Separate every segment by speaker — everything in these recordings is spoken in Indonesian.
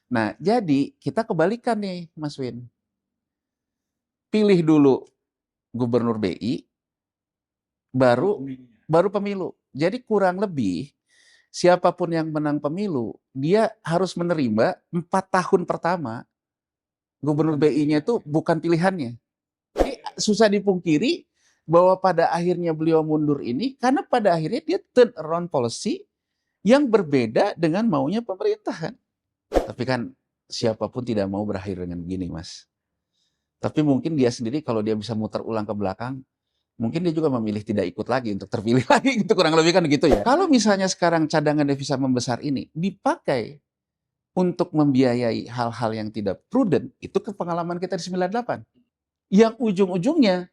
Speaker 1: Nah, jadi kita kebalikan nih, Mas Win. Pilih dulu gubernur BI, baru baru pemilu. Jadi kurang lebih siapapun yang menang pemilu, dia harus menerima 4 tahun pertama gubernur BI-nya itu bukan pilihannya. Jadi susah dipungkiri bahwa pada akhirnya beliau mundur ini karena pada akhirnya dia turn around policy yang berbeda dengan maunya pemerintahan. Tapi kan siapapun tidak mau berakhir dengan begini, Mas. Tapi mungkin dia sendiri kalau dia bisa muter ulang ke belakang, mungkin dia juga memilih tidak ikut lagi untuk terpilih lagi, gitu kurang lebih kan gitu ya. Kalau misalnya sekarang cadangan devisa membesar ini dipakai untuk membiayai hal-hal yang tidak prudent, itu ke pengalaman kita di 98. Yang ujung-ujungnya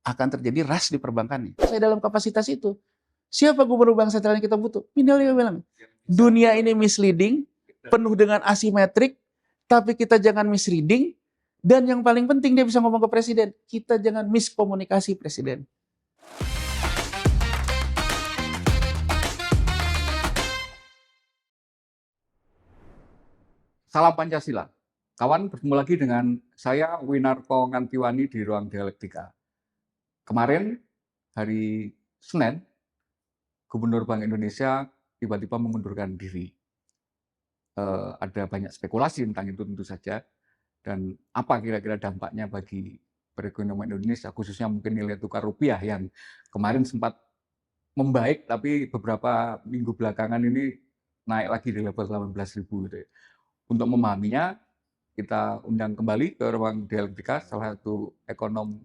Speaker 1: akan terjadi rush di perbankannya. Saya dalam kapasitas itu. Siapa gubernur bank sentral yang kita butuh? Minalnya bilang, dunia ini misleading, penuh dengan asimetrik, tapi kita jangan misreading, dan yang paling penting dia bisa ngomong ke presiden, kita jangan miskomunikasi presiden.
Speaker 2: Salam Pancasila. Kawan, bertemu lagi dengan saya Winarko Ngantiwani di Ruang Dialektika. Kemarin, hari Senin, Gubernur Bank Indonesia tiba-tiba mengundurkan diri. Ada banyak spekulasi tentang itu tentu saja. Dan apa kira-kira dampaknya bagi perekonomian Indonesia, khususnya mungkin nilai tukar rupiah yang kemarin sempat membaik, tapi beberapa minggu belakangan ini naik lagi di level 18.000 gitu ya. Untuk memahaminya, kita undang kembali ke Ruang Dialektika salah satu ekonom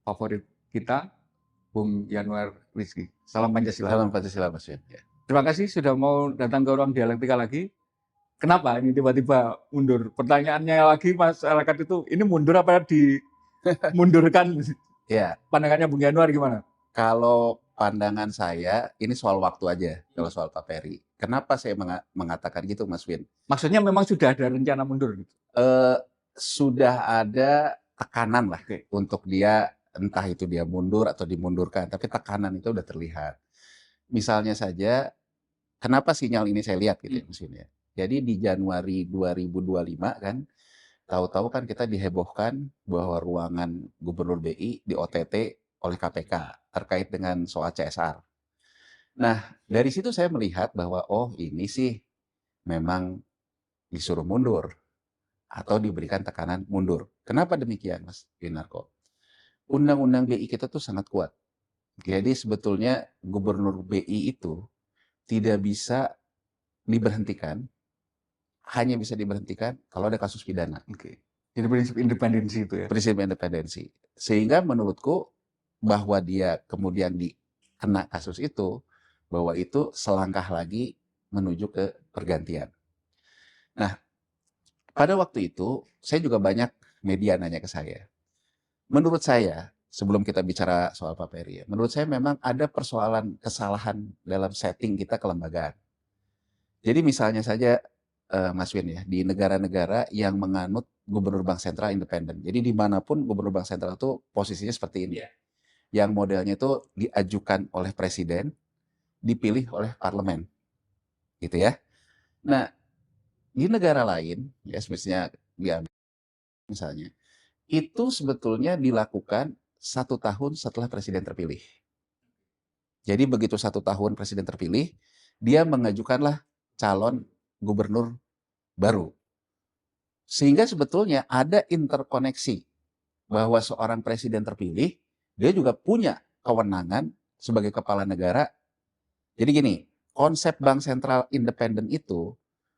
Speaker 2: favorit kita, Bung Yanuar Rizky. Salam Pancasila.
Speaker 1: Salam Pancasila, Mas Win. Ya.
Speaker 2: Terima kasih sudah mau datang ke Ruang Dialektika lagi. Kenapa ini tiba-tiba mundur? Pertanyaannya lagi masyarakat itu, ini mundur apa dimundurkan?
Speaker 1: Ya,
Speaker 2: Pandangannya Bung Yanuar gimana?
Speaker 1: kalau pandangan saya, ini soal waktu aja, kalau soal Pak Peri. Kenapa saya mengatakan gitu, Mas Win?
Speaker 2: Maksudnya memang sudah ada rencana mundur gitu?
Speaker 1: Sudah ada tekanan lah untuk dia, entah itu dia mundur atau dimundurkan, tapi tekanan itu udah terlihat. Misalnya saja, kenapa sinyal ini saya lihat gitu ya, Mas Win ya. Jadi di Januari 2025 kan, tahu-tahu kan kita dihebohkan bahwa ruangan Gubernur BI di OTT oleh KPK terkait dengan soal CSR. Nah, dari situ saya melihat bahwa oh ini sih memang disuruh mundur atau diberikan tekanan mundur. Kenapa demikian, Mas Winarko? Undang-undang BI kita tuh sangat kuat. Jadi sebetulnya Gubernur BI itu tidak bisa diberhentikan, hanya bisa diberhentikan kalau ada kasus pidana.
Speaker 2: Oke. Jadi prinsip independensi itu ya?
Speaker 1: Prinsip independensi. Sehingga menurutku bahwa dia kemudian dikena kasus itu, bahwa itu selangkah lagi menuju ke pergantian. Nah, pada waktu itu, saya juga banyak media nanya ke saya. Menurut saya, sebelum kita bicara soal Pak Peri, menurut saya memang ada persoalan kesalahan dalam setting kita kelembagaan. Jadi misalnya saja, Mas Win ya, di negara-negara yang menganut gubernur bank sentral independen. Jadi dimanapun gubernur bank sentral itu posisinya seperti ini. Yang modelnya itu diajukan oleh presiden, dipilih oleh parlemen. Gitu ya. Nah, di negara lain, ya misalnya di Amerika misalnya, itu sebetulnya dilakukan 1 tahun setelah presiden terpilih. Jadi begitu 1 tahun presiden terpilih, dia mengajukanlah calon gubernur baru. Sehingga sebetulnya ada interkoneksi bahwa seorang presiden terpilih, dia juga punya kewenangan sebagai kepala negara. Jadi gini, konsep bank sentral independen itu,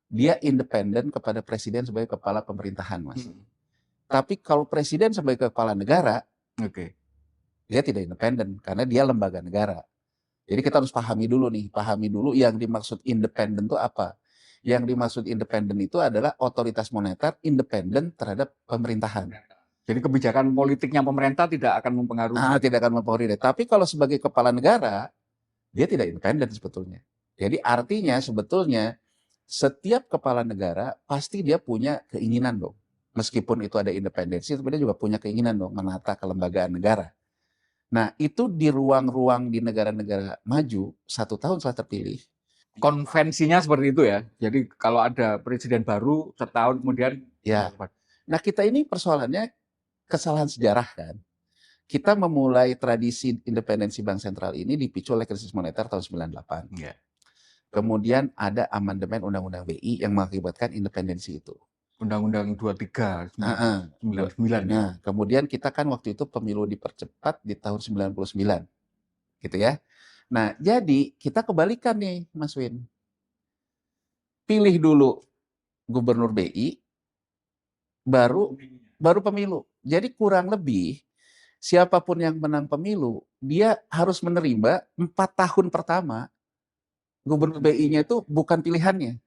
Speaker 1: dia independen kepada presiden sebagai kepala pemerintahan, Mas. Tapi kalau presiden sebagai kepala negara, dia tidak independen karena dia lembaga negara. Jadi kita harus pahami dulu yang dimaksud independen itu apa. Yang dimaksud independen itu adalah otoritas moneter independen terhadap pemerintahan.
Speaker 2: Jadi kebijakan politiknya pemerintah tidak akan mempengaruhi.
Speaker 1: Tidak akan mempengaruhi. Tapi kalau sebagai kepala negara, dia tidak independen sebetulnya. Jadi artinya sebetulnya setiap kepala negara pasti dia punya keinginan dong. Meskipun itu ada independensi, tapi dia juga punya keinginan dong menata kelembagaan negara. Nah, itu di ruang-ruang di negara-negara maju, 1 tahun setelah terpilih,
Speaker 2: konvensinya seperti itu ya. Jadi kalau ada presiden baru setahun kemudian
Speaker 1: Ya. Nah, kita ini persoalannya kesalahan sejarah kan. Kita memulai tradisi independensi Bank Sentral ini dipicu oleh krisis moneter tahun 98.
Speaker 2: ya.
Speaker 1: Kemudian ada amandemen Undang-Undang BI yang mengakibatkan independensi itu.
Speaker 2: Undang-Undang 23
Speaker 1: Heeh.
Speaker 2: 99 ya.
Speaker 1: Nah, kemudian kita kan waktu itu pemilu dipercepat di tahun 99. Gitu ya. Nah, jadi kita kebalikan nih, Mas Win. Pilih dulu gubernur BI, baru pemilu. Jadi kurang lebih siapapun yang menang pemilu, dia harus menerima 4 tahun pertama gubernur BI-nya itu bukan pilihannya.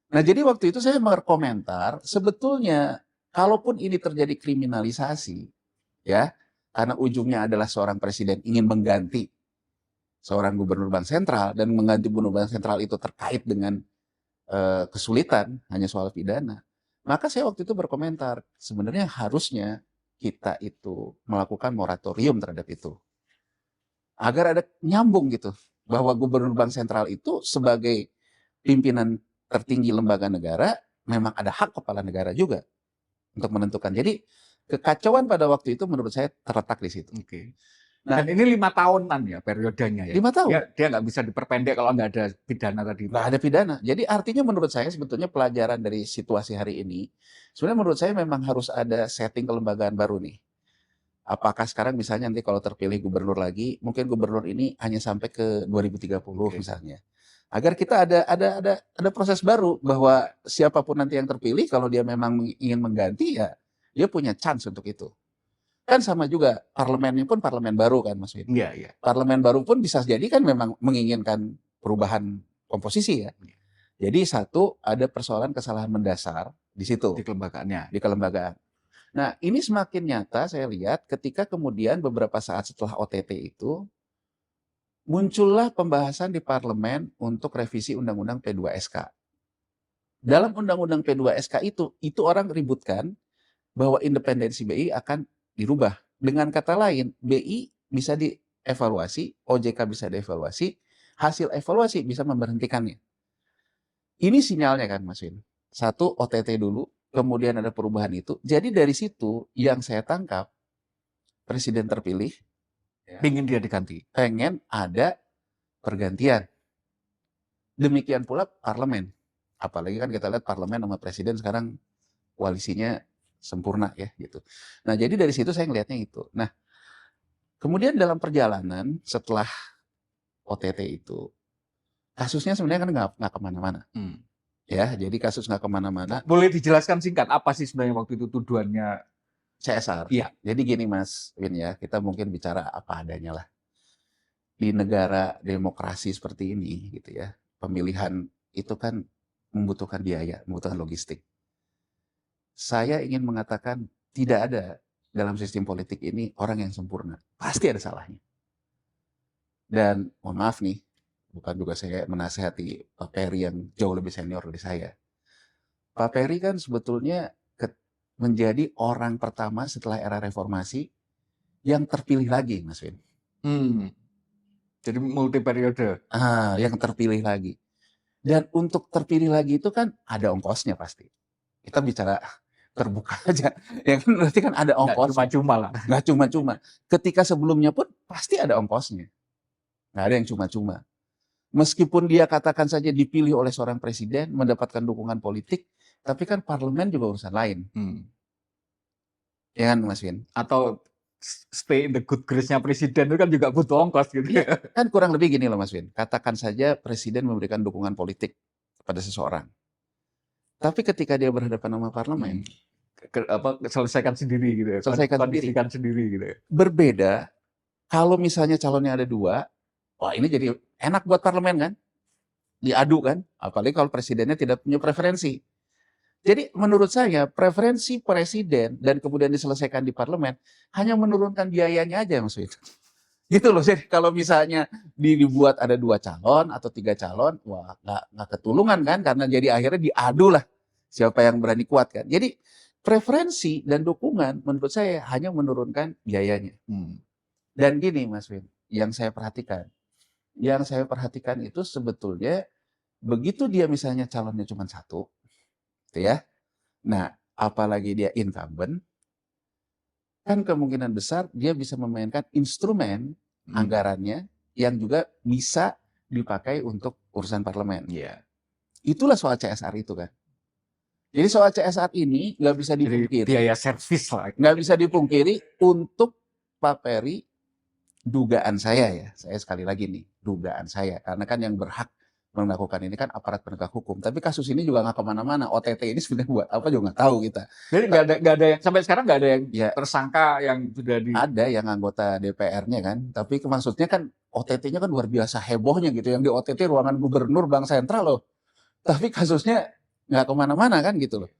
Speaker 1: Nah, jadi waktu itu saya berkomentar, sebetulnya kalaupun ini terjadi kriminalisasi, ya, karena ujungnya adalah seorang presiden ingin mengganti seorang gubernur bank sentral, dan mengganti gubernur bank sentral itu terkait dengan kesulitan, hanya soal pidana. Maka saya waktu itu berkomentar, sebenarnya harusnya kita itu melakukan moratorium terhadap itu. Agar ada nyambung gitu, bahwa gubernur bank sentral itu sebagai pimpinan tertinggi lembaga negara, memang ada hak kepala negara juga untuk menentukan. Jadi kekacauan pada waktu itu menurut saya terletak di situ.
Speaker 2: Oke.
Speaker 1: Nah,
Speaker 2: Dan ini 5 tahunan ya periodenya ya.
Speaker 1: 5 tahun.
Speaker 2: Dia nggak bisa diperpendek kalau nggak ada pidana tadi.
Speaker 1: Nggak ada pidana. Jadi artinya menurut saya sebetulnya pelajaran dari situasi hari ini, sebenarnya menurut saya memang harus ada setting kelembagaan baru nih. Apakah sekarang misalnya nanti kalau terpilih gubernur lagi, mungkin gubernur ini hanya sampai ke 2030 misalnya. Agar kita ada proses baru bahwa siapapun nanti yang terpilih, kalau dia memang ingin mengganti, ya dia punya chance untuk itu. Kan sama juga parlemennya pun parlemen baru kan, Mas Win.
Speaker 2: Iya, iya.
Speaker 1: Parlemen baru pun bisa jadi kan memang menginginkan perubahan komposisi ya. Jadi satu, ada persoalan kesalahan mendasar di situ.
Speaker 2: Di kelembagaannya.
Speaker 1: Di kelembagaan. Nah, ini semakin nyata saya lihat ketika kemudian beberapa saat setelah OTT itu, muncullah pembahasan di parlemen untuk revisi Undang-Undang P2SK. Dalam Undang-Undang P2SK itu orang ributkan bahwa independensi BI akan dirubah. Dengan kata lain, BI bisa dievaluasi, OJK bisa dievaluasi, hasil evaluasi bisa memberhentikannya. Ini sinyalnya kan, Mas Win. Satu, OTT dulu, kemudian ada perubahan itu. Jadi dari situ yang saya tangkap, presiden terpilih
Speaker 2: Pingin dia diganti.
Speaker 1: pengen ada pergantian. Demikian pula parlemen. Apalagi kan kita lihat parlemen sama presiden sekarang koalisinya sempurna ya gitu. Nah, jadi dari situ saya ngelihatnya itu. Nah, kemudian dalam perjalanan setelah OTT itu, kasusnya sebenarnya kan nggak kemana-mana. Ya, jadi kasus nggak kemana-mana.
Speaker 2: Boleh dijelaskan singkat apa sih sebenarnya waktu itu tuduhannya?
Speaker 1: CSR.
Speaker 2: Iya.
Speaker 1: Jadi gini Mas Win ya, kita mungkin bicara apa adanya lah. Di negara demokrasi seperti ini gitu ya, pemilihan itu kan membutuhkan biaya, membutuhkan logistik. Saya ingin mengatakan tidak ada dalam sistem politik ini orang yang sempurna. Pasti ada salahnya. Dan mohon maaf nih, bukan juga saya menasihati Pak Peri yang jauh lebih senior dari saya. Pak Peri kan sebetulnya menjadi orang pertama setelah era reformasi yang terpilih lagi, Mas Win.
Speaker 2: Jadi multi periode.
Speaker 1: Yang terpilih lagi. Dan untuk terpilih lagi itu kan ada ongkosnya pasti. Kita bicara terbuka aja. Ya kan berarti kan ada ongkos.
Speaker 2: Nggak cuma-cuma lah.
Speaker 1: Nggak cuma-cuma. Ketika sebelumnya pun pasti ada ongkosnya. Nggak ada yang cuma-cuma. Meskipun dia katakan saja dipilih oleh seorang presiden, mendapatkan dukungan politik, tapi kan parlemen juga urusan lain. Ya kan Mas Win?
Speaker 2: Atau stay in the good grace-nya presiden itu kan juga butuh ongkos gitu.
Speaker 1: Ya, kan kurang lebih gini loh Mas Win. Katakan saja presiden memberikan dukungan politik kepada seseorang. Tapi ketika dia berhadapan sama parlemen,
Speaker 2: selesaikan sendiri gitu ya. Kondisikan sendiri gitu ya.
Speaker 1: Berbeda kalau misalnya calonnya ada 2, wah ini jadi enak buat parlemen kan? Diadu kan? Apalagi kalau presidennya tidak punya preferensi. Jadi menurut saya preferensi presiden dan kemudian diselesaikan di parlemen hanya menurunkan biayanya aja Mas Wid. Gitu loh. Jadi kalau misalnya dibuat ada 2 calon atau 3 calon, wah nggak ketulungan kan? Karena jadi akhirnya diadu lah siapa yang berani kuat kan. Jadi preferensi dan dukungan menurut saya hanya menurunkan biayanya. Dan gini Mas Wid, yang saya perhatikan, yang saya perhatikan itu sebetulnya begitu dia misalnya calonnya cuma satu, gitu ya. Nah, apalagi dia incumbent, kan kemungkinan besar dia bisa memainkan instrumen anggarannya yang juga bisa dipakai untuk urusan parlemen.
Speaker 2: Iya.
Speaker 1: Itulah soal CSR itu kan. Jadi soal CSR ini nggak bisa
Speaker 2: Jadi
Speaker 1: dipungkiri,
Speaker 2: biaya servis lah.
Speaker 1: nggak bisa dipungkiri untuk Pak Peri, dugaan saya ya, saya sekali lagi nih, dugaan saya, karena kan yang berhak melakukan ini kan aparat penegak hukum. Tapi kasus ini juga nggak kemana-mana. OTT ini sebenarnya buat apa juga nggak tahu kita.
Speaker 2: Jadi nggak ada yang sampai sekarang nggak ada yang
Speaker 1: Ya
Speaker 2: tersangka yang sudah di.
Speaker 1: ada yang anggota DPR-nya kan, tapi maksudnya kan OTT-nya kan luar biasa hebohnya gitu. Yang di OTT ruangan gubernur Bank Sentral loh. Tapi kasusnya nggak kemana-mana kan gitu loh.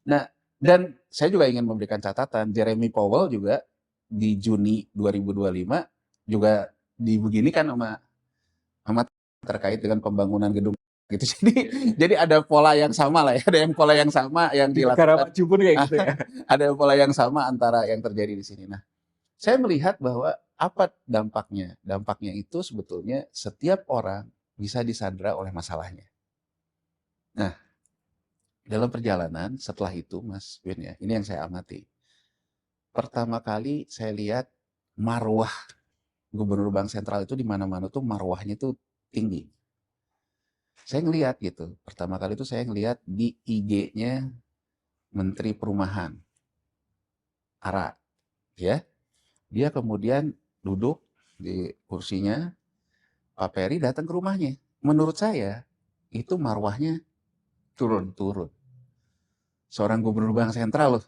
Speaker 1: Nah, dan saya juga ingin memberikan catatan, Jeremy Powell juga di Juni 2025 juga dibeginikan sama terkait dengan pembangunan gedung gitu. Jadi ada pola yang sama lah ya, ada yang pola yang sama yang
Speaker 2: Di negara
Speaker 1: dilakukan.
Speaker 2: maju pun kayak gitu ya.
Speaker 1: Ada pola yang sama antara yang terjadi di sini. Nah, saya melihat bahwa apa dampaknya? Dampaknya itu sebetulnya setiap orang bisa disandra oleh masalahnya. Nah, dalam perjalanan setelah itu, Mas Win ya, ini yang saya amati. Pertama kali saya lihat marwah Gubernur Bank Sentral itu di mana-mana tuh marwahnya tuh tinggi. Saya ngelihat gitu. Pertama kali itu saya ngelihat di IG-nya Menteri Perumahan, Ara, ya. Dia kemudian duduk di kursinya, Pak Peri datang ke rumahnya. Menurut saya itu marwahnya turun. Seorang Gubernur Bank Sentral loh,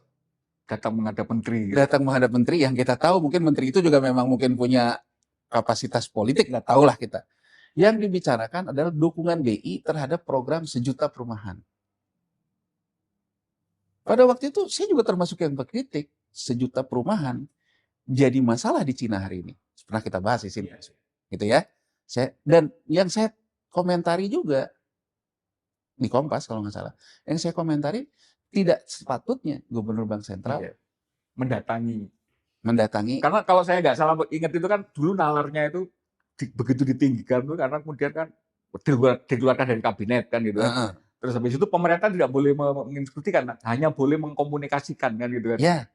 Speaker 2: Datang menghadap menteri. Gitu.
Speaker 1: datang menghadap menteri yang kita tahu mungkin menteri itu juga memang mungkin punya kapasitas politik, nggak tahu lah kita. Yang dibicarakan adalah dukungan BI terhadap program 1 juta perumahan. Pada waktu itu saya juga termasuk yang berkritik, 1 juta perumahan jadi masalah di Cina hari ini. Pernah kita bahas di sini, gitu ya. Dan yang saya komentari juga di Kompas kalau nggak salah, yang saya komentari tidak sepatutnya Gubernur Bank Sentral mendatangi.
Speaker 2: Karena kalau saya nggak salah ingat itu kan dulu nalarnya itu begitu ditinggikan tuh karena kemudian kan dikeluarkan dari kabinet kan gitu kan. Terus habis itu pemerintah tidak boleh menginstruksikan, hanya boleh mengkomunikasikan kan gitu kan.
Speaker 1: Ya.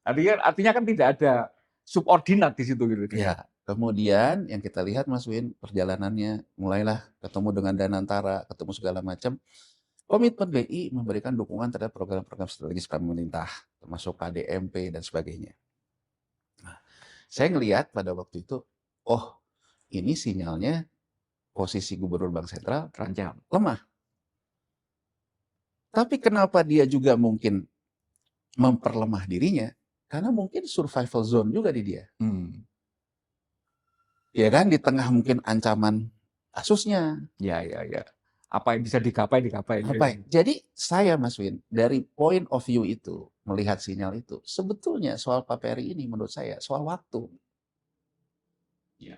Speaker 2: Artinya kan tidak ada subordinat di situ gitu.
Speaker 1: Ya. Kemudian yang kita lihat Mas Win, perjalanannya mulailah ketemu dengan Danantara, ketemu segala macam. Komitmen BI memberikan dukungan terhadap program-program strategis pemerintah, termasuk KDMP dan sebagainya. Nah, saya ngelihat pada waktu itu, oh ini sinyalnya posisi Gubernur Bank Sentral terancam, lemah. Tapi kenapa dia juga mungkin memperlemah dirinya? Karena mungkin survival zone juga di dia. Ya kan, di tengah mungkin ancaman kasusnya.
Speaker 2: Ya. Apa yang bisa digapai.
Speaker 1: Jadi saya Mas Win, dari point of view itu, melihat sinyal itu, sebetulnya soal Pak Peri ini menurut saya soal waktu. Ya.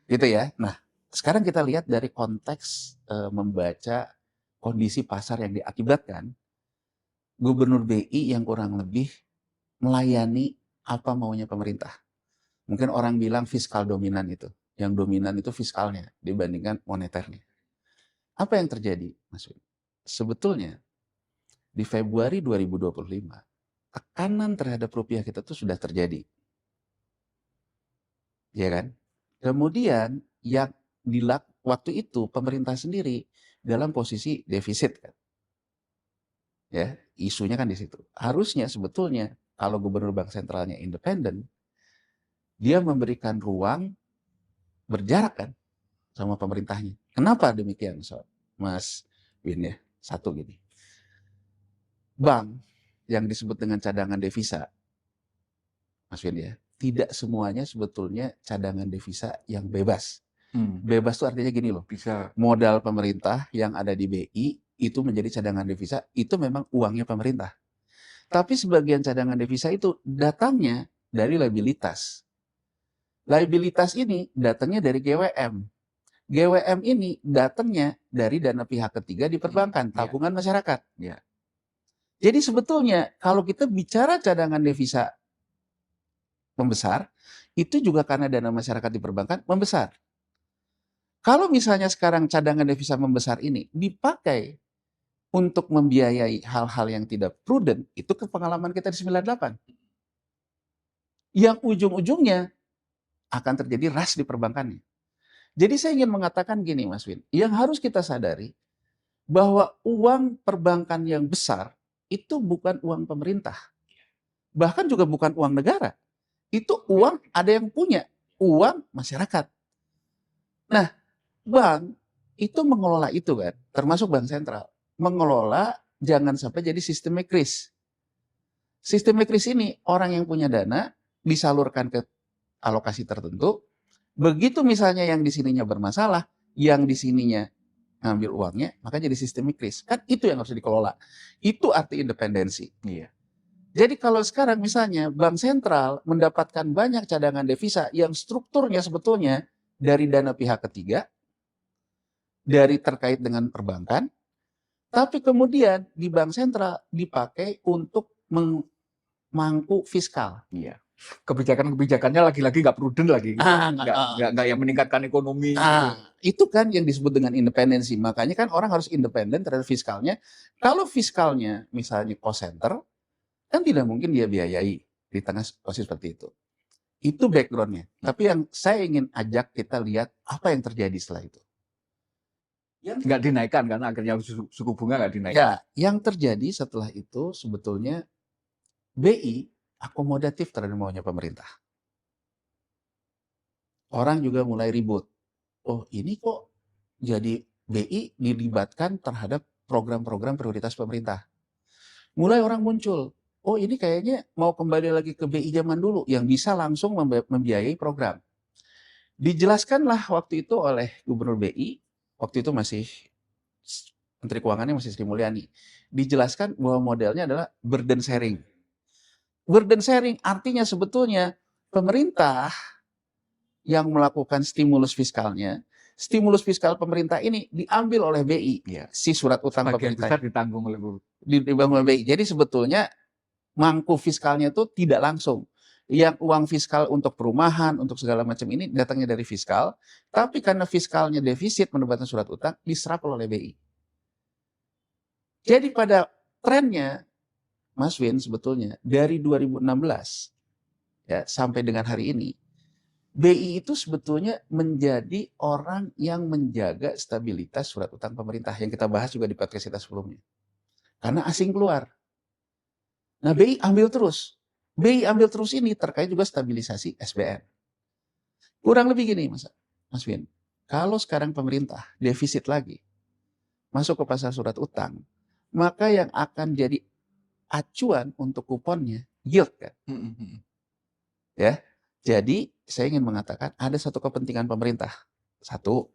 Speaker 1: Gitu ya. Nah, sekarang kita lihat dari konteks membaca kondisi pasar yang diakibatkan Gubernur BI yang kurang lebih melayani apa maunya pemerintah. Mungkin orang bilang fiskal dominan itu. Yang dominan itu fiskalnya dibandingkan moneternya. Apa yang terjadi, Mas Win? Sebetulnya di Februari 2025, tekanan terhadap rupiah kita itu sudah terjadi. Ya kan? Kemudian yang waktu itu pemerintah sendiri dalam posisi defisit kan. Ya, isunya kan di situ. Harusnya sebetulnya kalau Gubernur Bank Sentralnya independen, dia memberikan ruang berjarak kan sama pemerintahnya. Kenapa demikian, Mas Win ya? Satu gini. Bank yang disebut dengan cadangan devisa, Mas Win ya, tidak semuanya sebetulnya cadangan devisa yang bebas. Bebas itu artinya gini loh,
Speaker 2: bisa
Speaker 1: modal pemerintah yang ada di BI itu menjadi cadangan devisa, itu memang uangnya pemerintah. Tapi sebagian cadangan devisa itu datangnya dari liabilitas. Liabilitas ini datangnya dari GWM. GWM ini datangnya dari dana pihak ketiga di perbankan, tabungan masyarakat.
Speaker 2: Ya.
Speaker 1: Jadi sebetulnya kalau kita bicara cadangan devisa membesar, itu juga karena dana masyarakat di perbankan membesar. Kalau misalnya sekarang cadangan devisa membesar ini dipakai untuk membiayai hal-hal yang tidak prudent, itu ke pengalaman kita di 98. Yang ujung-ujungnya akan terjadi rush di perbankannya. Jadi saya ingin mengatakan gini Mas Win, yang harus kita sadari bahwa uang perbankan yang besar itu bukan uang pemerintah. Bahkan juga bukan uang negara. Itu uang ada yang punya, uang masyarakat. Nah, bank itu mengelola itu kan, termasuk bank sentral. Mengelola jangan sampai jadi sistemik risk. Sistemik risk ini orang yang punya dana disalurkan ke alokasi tertentu. Begitu misalnya yang di sininya bermasalah, yang di sininya ngambil uangnya, maka jadi sistemik risk. Kan itu yang harus dikelola. Itu arti independensi.
Speaker 2: Iya.
Speaker 1: Jadi kalau sekarang misalnya bank sentral mendapatkan banyak cadangan devisa yang strukturnya sebetulnya dari dana pihak ketiga, dari terkait dengan perbankan, tapi kemudian di bank sentral dipakai untuk memangku fiskal.
Speaker 2: Iya. Kebijakan-kebijakannya lagi-lagi nggak prudent lagi. Nggak yang meningkatkan ekonomi.
Speaker 1: Itu kan yang disebut dengan independensi. Makanya kan orang harus independen terhadap fiskalnya. Kalau fiskalnya misalnya cost center, kan tidak mungkin dia biayai di tengah situasi seperti itu. Itu backgroundnya. Tapi yang saya ingin ajak kita lihat apa yang terjadi setelah itu.
Speaker 2: Nggak dinaikkan kan, akhirnya suku bunga nggak dinaikkan.
Speaker 1: Ya, yang terjadi setelah itu sebetulnya BI akomodatif terhadap maunya pemerintah. Orang juga mulai ribut. Oh, ini kok jadi BI dilibatkan terhadap program-program prioritas pemerintah. Mulai orang muncul, oh ini kayaknya mau kembali lagi ke BI zaman dulu yang bisa langsung membiayai program. Dijelaskanlah waktu itu oleh Gubernur BI, waktu itu masih Menteri Keuangannya masih Sri Mulyani. Dijelaskan bahwa modelnya adalah burden sharing. Burden sharing artinya sebetulnya pemerintah yang melakukan stimulus fiskalnya, stimulus fiskal pemerintah ini diambil oleh BI, si surat utang
Speaker 2: Bagian
Speaker 1: pemerintah
Speaker 2: besar ditanggung oleh
Speaker 1: BI. Jadi sebetulnya mangku fiskalnya itu tidak langsung. Yang uang fiskal untuk perumahan, untuk segala macam ini datangnya dari fiskal, tapi karena fiskalnya defisit menempatkan surat utang, diserap oleh BI. Jadi pada trennya, Mas Win sebetulnya dari 2016 ya, sampai dengan hari ini, BI itu sebetulnya menjadi orang yang menjaga stabilitas surat utang pemerintah yang kita bahas juga di podcast kita sebelumnya. Karena asing keluar. Nah, BI ambil terus. BI ambil terus ini terkait juga stabilisasi SBN. Kurang lebih gini, Mas Win. Kalau sekarang pemerintah defisit lagi, masuk ke pasar surat utang, maka yang akan jadi acuan untuk kuponnya yield kan. Ya. Jadi, saya ingin mengatakan ada satu kepentingan pemerintah. Satu,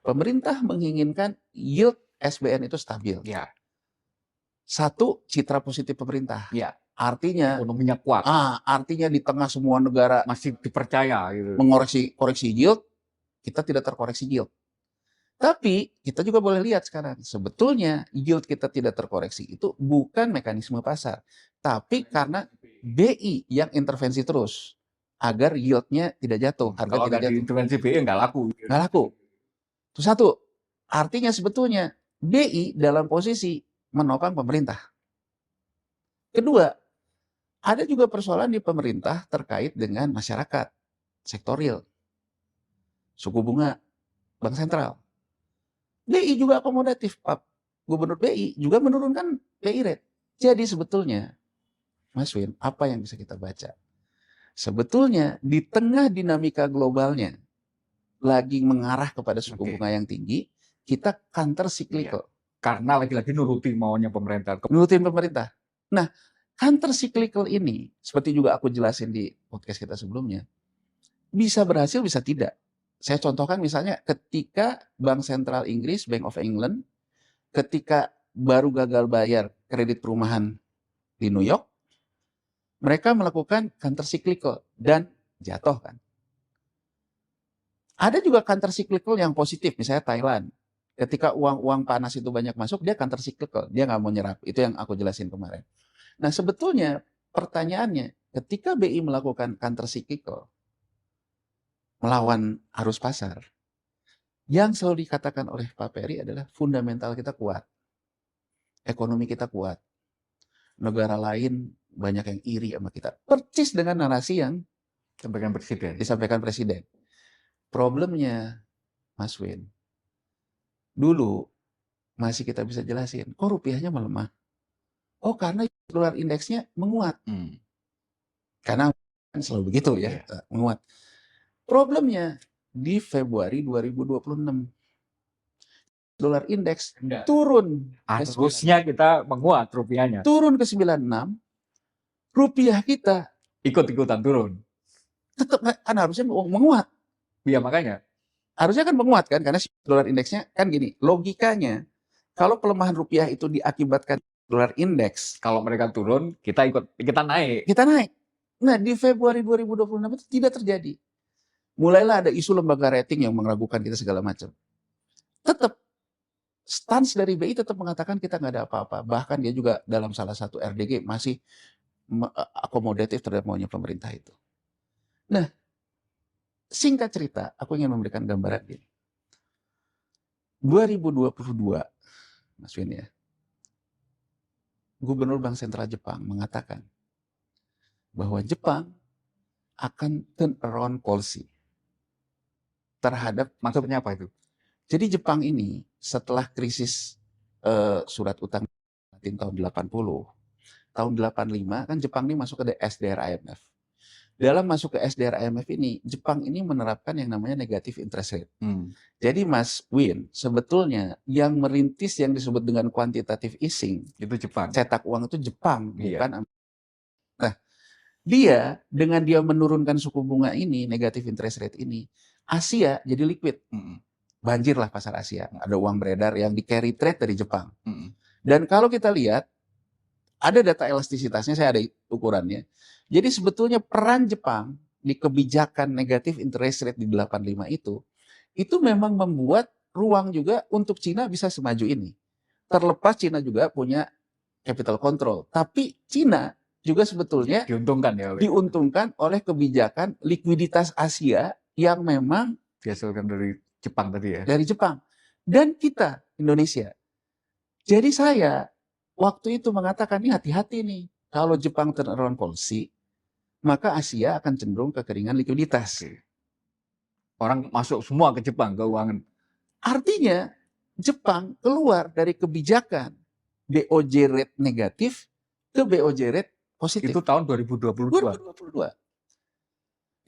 Speaker 1: pemerintah menginginkan yield SBN itu stabil.
Speaker 2: Ya.
Speaker 1: Satu, citra positif pemerintah.
Speaker 2: Ya.
Speaker 1: Artinya
Speaker 2: ekonominya kuat.
Speaker 1: Artinya di tengah semua negara
Speaker 2: masih dipercaya gitu.
Speaker 1: Koreksi yield, kita tidak terkoreksi yield. Tapi kita juga boleh lihat sekarang, sebetulnya yield kita tidak terkoreksi itu bukan mekanisme pasar, tapi karena BI yang intervensi terus agar yieldnya tidak jatuh, harga
Speaker 2: Kalau
Speaker 1: tidak jatuh.
Speaker 2: intervensi BI nggak laku.
Speaker 1: Nggak laku. Itu satu. Artinya sebetulnya BI dalam posisi menopang pemerintah. Kedua, ada juga persoalan di pemerintah terkait dengan masyarakat, sektor real, suku bunga, bank sentral. BI juga akomodatif, Pak. Gubernur BI juga menurunkan BI rate. Jadi sebetulnya, Mas Win, apa yang bisa kita baca? Sebetulnya di tengah dinamika globalnya lagi mengarah kepada suku bunga yang tinggi, kita counter cyclical.
Speaker 2: Karena lagi-lagi nurutin maunya pemerintah.
Speaker 1: Nurutin pemerintah. Nah, counter cyclical ini, seperti juga aku jelasin di podcast kita sebelumnya, bisa berhasil, bisa tidak. Saya contohkan misalnya ketika Bank Sentral Inggris, Bank of England, ketika baru gagal bayar kredit perumahan di New York, mereka melakukan counter cyclical dan jatuh kan. Ada juga counter cyclical yang positif, misalnya Thailand. Ketika uang-uang panas itu banyak masuk, dia counter cyclical, dia nggak mau nyerap. Itu yang aku jelasin kemarin. Nah sebetulnya pertanyaannya, ketika BI melakukan counter cyclical, melawan arus pasar, Yang selalu dikatakan oleh Pak Peri adalah fundamental kita kuat, ekonomi kita kuat, negara lain banyak yang iri sama kita. Persis dengan narasi yang
Speaker 2: Sampaikan Presiden.
Speaker 1: disampaikan Presiden. Problemnya, Mas Win, dulu masih kita bisa jelasin, kok rupiahnya melemah? Oh, karena dolar indeksnya menguat. Karena kan selalu begitu ya, menguat. Problemnya di Februari 2026, dolar indeks turun.
Speaker 2: Harusnya kita menguat rupiahnya.
Speaker 1: Turun ke 96, rupiah kita
Speaker 2: Ikut-ikutan turun.
Speaker 1: tetap kan harusnya menguat.
Speaker 2: Iya, makanya.
Speaker 1: Harusnya kan menguat kan, karena dolar indeksnya kan gini, logikanya kalau pelemahan rupiah itu diakibatkan dolar indeks,
Speaker 2: Kalau mereka turun, kita naik.
Speaker 1: kita naik. Nah, di Februari 2026 itu tidak terjadi. Mulailah ada isu lembaga rating yang meragukan kita segala macam. Tetap stance dari BI tetap mengatakan kita nggak ada apa-apa. Bahkan dia juga dalam salah satu RDG masih akomodatif terhadap maunya pemerintah itu. Nah, singkat cerita, aku ingin memberikan gambaran ini. 2022, Mas Win ya, Gubernur Bank Sentral Jepang mengatakan bahwa Jepang akan turn around policy terhadap,
Speaker 2: maksudnya apa itu?
Speaker 1: Jadi Jepang ini setelah krisis surat utang tahun 80, tahun 85 kan Jepang ini masuk ke SDR IMF. Dalam masuk ke SDR IMF ini, Jepang ini menerapkan yang namanya negative interest rate. Jadi Mas Win, sebetulnya yang merintis yang disebut dengan quantitative easing,
Speaker 2: itu Jepang.
Speaker 1: Cetak uang itu Jepang, bukan. Nah, dia dengan dia menurunkan suku bunga ini, negative interest rate ini, Asia jadi liquid. Banjirlah pasar Asia. Ada uang beredar yang di carry trade dari Jepang. Dan kalau kita lihat, ada data elastisitasnya, saya ada ukurannya. Jadi sebetulnya peran Jepang di kebijakan negatif interest rate di 85 itu memang membuat ruang juga untuk Cina bisa semaju ini. Terlepas Cina juga punya capital control. Tapi Cina juga sebetulnya diuntungkan oleh kebijakan likuiditas Asia yang memang
Speaker 2: dihasilkan dari Jepang tadi ya.
Speaker 1: Dari Jepang. Dan kita, Indonesia. Jadi saya waktu itu mengatakan, nih hati-hati nih. Kalau Jepang turn around policy, maka Asia akan cenderung kekeringan likuiditas.
Speaker 2: Orang masuk semua ke Jepang, keuangan.
Speaker 1: Artinya, Jepang keluar dari kebijakan BOJ rate negatif ke BOJ rate positif.
Speaker 2: Itu tahun 2022.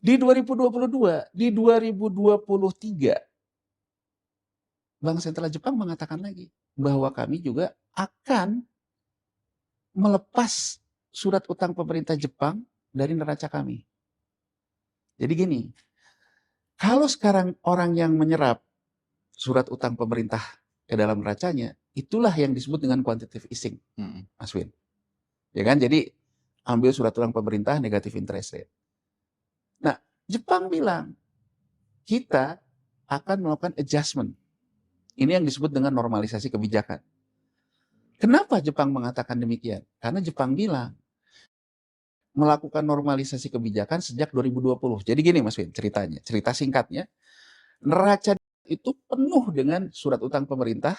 Speaker 1: Di 2022, di 2023, Bank Sentral Jepang mengatakan lagi bahwa kami juga akan melepas surat utang pemerintah Jepang dari neraca kami. Jadi gini, kalau sekarang orang yang menyerap surat utang pemerintah ke dalam neracanya, itulah yang disebut dengan quantitative easing, Mas Win. Ya kan? Jadi ambil surat utang pemerintah negative interest rate. Nah, Jepang bilang kita akan melakukan adjustment. Ini yang disebut dengan normalisasi kebijakan. Kenapa Jepang mengatakan demikian? Karena Jepang bilang melakukan normalisasi kebijakan sejak 2020. Jadi gini Mas Win, ceritanya, cerita singkatnya, neraca itu penuh dengan surat utang pemerintah,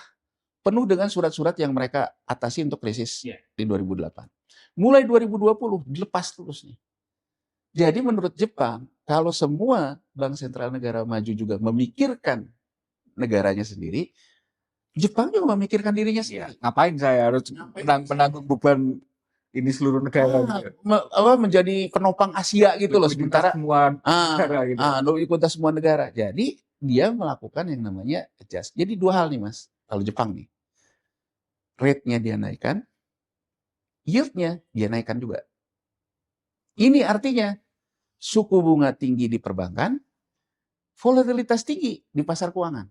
Speaker 1: penuh dengan surat-surat yang mereka atasi untuk krisis di 2008. Mulai 2020 dilepas terus nih. Jadi menurut Jepang, kalau semua bank sentral negara maju juga memikirkan negaranya sendiri, Jepang juga memikirkan dirinya sendiri.
Speaker 2: Ngapain saya harus menanggung beban ini seluruh negara?
Speaker 1: Menjadi penopang Asia gitu loh. Sementara
Speaker 2: semua negara gitu.
Speaker 1: Likuiditas semua negara. Jadi dia melakukan yang namanya adjust. Jadi dua hal nih Mas, kalau Jepang nih. Rate-nya dia naikkan, yield-nya dia naikkan juga. Ini artinya suku bunga tinggi di perbankan, volatilitas tinggi di pasar keuangan.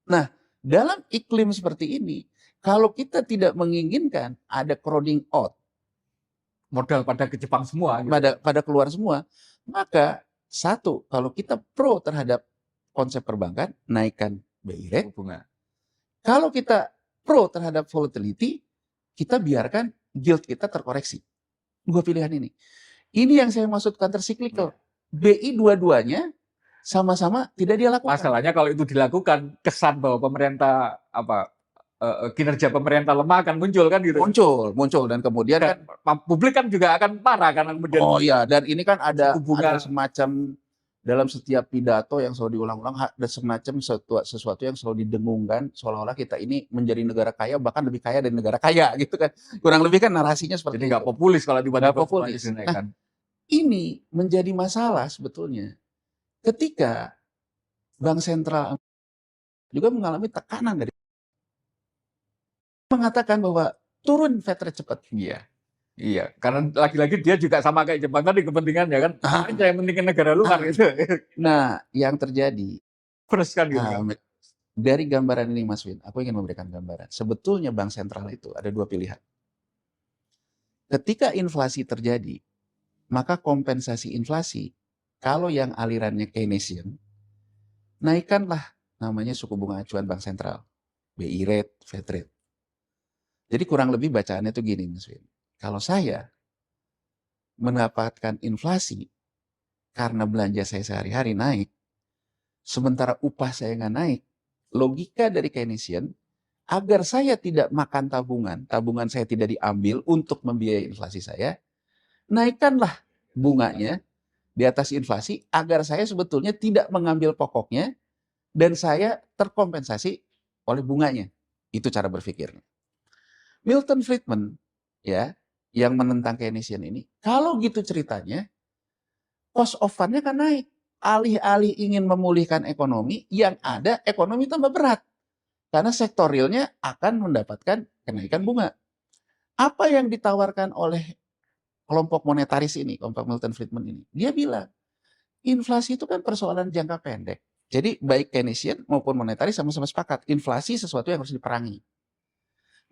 Speaker 1: Nah, dalam iklim seperti ini, kalau kita tidak menginginkan ada crowding out,
Speaker 2: modal pada ke Jepang semua,
Speaker 1: pada keluar semua, maka satu, kalau kita pro terhadap konsep perbankan, naikkan BI rate. Kalau kita pro terhadap volatility, kita biarkan yield kita terkoreksi. Dua pilihan ini. Ini yang saya maksud counter cyclical. BI dua-duanya sama-sama tidak dia lakukan.
Speaker 2: Masalahnya kalau itu dilakukan, kesan bahwa pemerintah kinerja pemerintah lemah akan muncul kan gitu.
Speaker 1: Muncul dan kemudian kan
Speaker 2: Publik kan juga akan marah karena kemudian
Speaker 1: oh iya, dan ini kan ada
Speaker 2: bunga
Speaker 1: semacam dalam setiap pidato yang selalu diulang-ulang ada semacam sesuatu yang selalu didengungkan seolah-olah kita ini menjadi negara kaya bahkan lebih kaya dari negara kaya gitu kan. Kurang lebih kan narasinya seperti
Speaker 2: jadi nggak
Speaker 1: itu.
Speaker 2: populis kalau
Speaker 1: Nggak
Speaker 2: tiba-tiba
Speaker 1: populis.
Speaker 2: semuanya dinaikkan.
Speaker 1: Ini menjadi masalah sebetulnya ketika Bank Sentral juga mengalami tekanan dari mengatakan bahwa turun Fed rate cepat.
Speaker 2: Iya, karena lagi-lagi dia juga sama kayak Jepang tadi kepentingannya kan, yang pentingin negara luar gitu.
Speaker 1: Nah, yang terjadi
Speaker 2: Terus kan gitu.
Speaker 1: dari gambaran ini Mas Win, aku ingin memberikan gambaran. Sebetulnya Bank Sentral itu ada dua pilihan. Ketika inflasi terjadi, maka kompensasi inflasi, kalau yang alirannya Keynesian, naikkanlah namanya suku bunga acuan Bank Sentral. BI rate, Fed rate. Jadi kurang lebih bacaannya itu gini Mas Win. Kalau saya mendapatkan inflasi karena belanja saya sehari-hari naik, sementara upah saya nggak naik, logika dari Keynesian, agar saya tidak makan tabungan saya tidak diambil untuk membiayai inflasi saya, naikkanlah bunganya di atas inflasi agar saya sebetulnya tidak mengambil pokoknya dan saya terkompensasi oleh bunganya. Itu cara berpikirnya. Milton Friedman ya yang menentang Keynesian ini, kalau gitu ceritanya, cost of fund-nya kan naik. Alih-alih ingin memulihkan ekonomi, yang ada ekonomi tambah berat. Karena sektor realnya akan mendapatkan kenaikan bunga. Apa yang ditawarkan oleh kelompok monetaris ini, kelompok Milton Friedman ini? Dia bilang, inflasi itu kan persoalan jangka pendek. Jadi baik Keynesian maupun monetaris sama-sama sepakat. Inflasi sesuatu yang harus diperangi.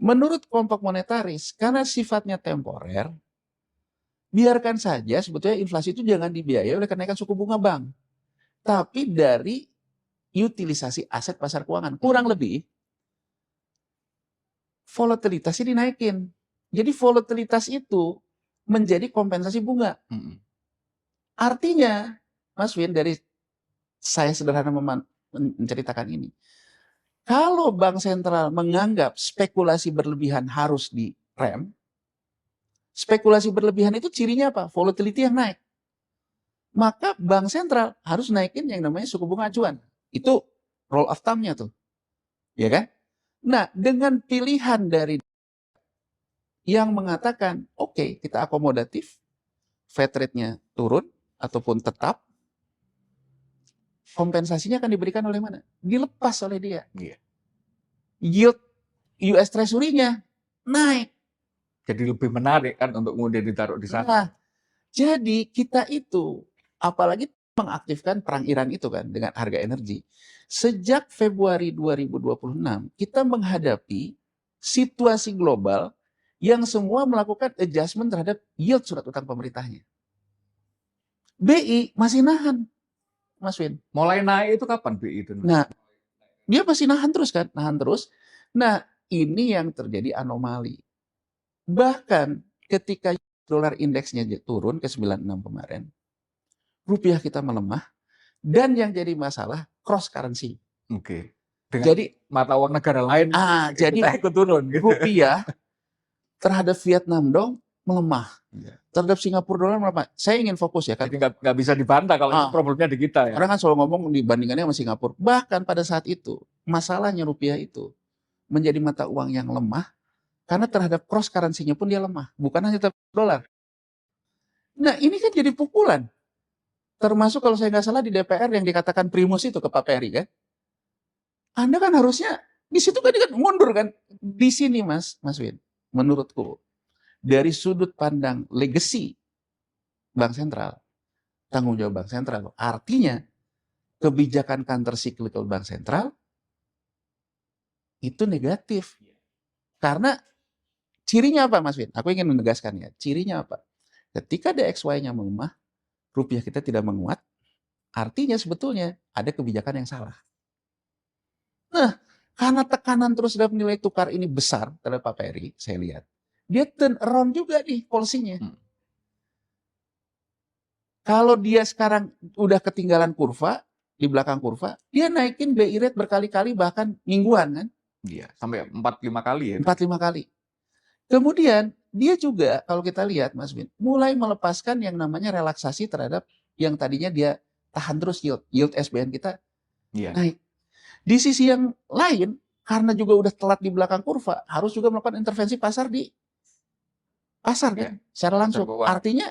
Speaker 1: Menurut kelompok monetaris, karena sifatnya temporer, biarkan saja sebetulnya inflasi itu jangan dibiayai oleh kenaikan suku bunga bank. Tapi dari utilisasi aset pasar keuangan. Kurang lebih, volatilitasnya dinaikin. Jadi volatilitas itu menjadi kompensasi bunga. Artinya, Mas Win, dari saya sederhana menceritakan ini, kalau Bank Sentral menganggap spekulasi berlebihan harus direm, spekulasi berlebihan itu cirinya apa? Volatility yang naik. Maka Bank Sentral harus naikin yang namanya suku bunga acuan. Itu roll of thumb-nya tuh. Ya kan? Nah, dengan pilihan dari yang mengatakan, oke, kita akomodatif, Fed rate-nya turun ataupun tetap, kompensasinya akan diberikan oleh mana? Dilepas oleh dia. Yield US Treasury-nya naik.
Speaker 2: Jadi lebih menarik kan untuk kemudian ditaruh di sana.
Speaker 1: Nah, jadi kita itu, apalagi mengaktifkan perang Iran itu kan dengan harga energi. Sejak Februari 2026, kita menghadapi situasi global yang semua melakukan adjustment terhadap yield surat utang pemerintahnya. BI masih nahan, Mas Win.
Speaker 2: Mulai naik itu kapan BI itu?
Speaker 1: Nah, dia masih nahan terus kan, nahan terus. Nah, ini yang terjadi anomali. Bahkan ketika dolar indeksnya turun ke 96 kemarin, rupiah kita melemah, dan yang jadi masalah cross currency.
Speaker 2: Oke. Jadi mata uang negara lain
Speaker 1: jadi
Speaker 2: ikut turun gitu.
Speaker 1: Rupiah terhadap Vietnam dong melemah. Terhadap Singapura dolar melemah. Saya ingin fokus ya kan.
Speaker 2: Jadi nggak bisa dibantah kalau problemnya di kita ya.
Speaker 1: Orang kan selalu ngomong dibandingkannya sama Singapura. Bahkan pada saat itu, masalahnya rupiah itu menjadi mata uang yang lemah karena terhadap cross currency-nya pun dia lemah. Bukan hanya terhadap dolar. Nah ini kan jadi pukulan. Termasuk kalau saya nggak salah di DPR yang dikatakan primus itu ke Pak Peri kan. Anda kan harusnya di situ kan mundur kan. Di sini Mas Win, menurutku dari sudut pandang legacy Bank Sentral, tanggung jawab Bank Sentral, artinya kebijakan counter cyclical Bank Sentral itu negatif. Karena cirinya apa Mas Win? Aku ingin menegaskan ya, cirinya apa? Ketika DXY-nya melemah, rupiah kita tidak menguat, artinya sebetulnya ada kebijakan yang salah. Nah, karena tekanan terus terhadap nilai tukar ini besar terhadap Pak Peri, saya lihat, dia turn around juga nih policy-nya. Kalau dia sekarang udah ketinggalan kurva, di belakang kurva, dia naikin BI rate berkali-kali bahkan mingguan kan,
Speaker 2: Iya, sampai 4-5 kali ya.
Speaker 1: 4-5 kali. Kemudian dia juga kalau kita lihat Mas Bin, mulai melepaskan yang namanya relaksasi terhadap yang tadinya dia tahan terus yield SBN kita
Speaker 2: Iya.
Speaker 1: naik. Di sisi yang lain, karena juga udah telat di belakang kurva, harus juga melakukan intervensi pasar di pasar kan, secara langsung.
Speaker 2: keuangan.
Speaker 1: Artinya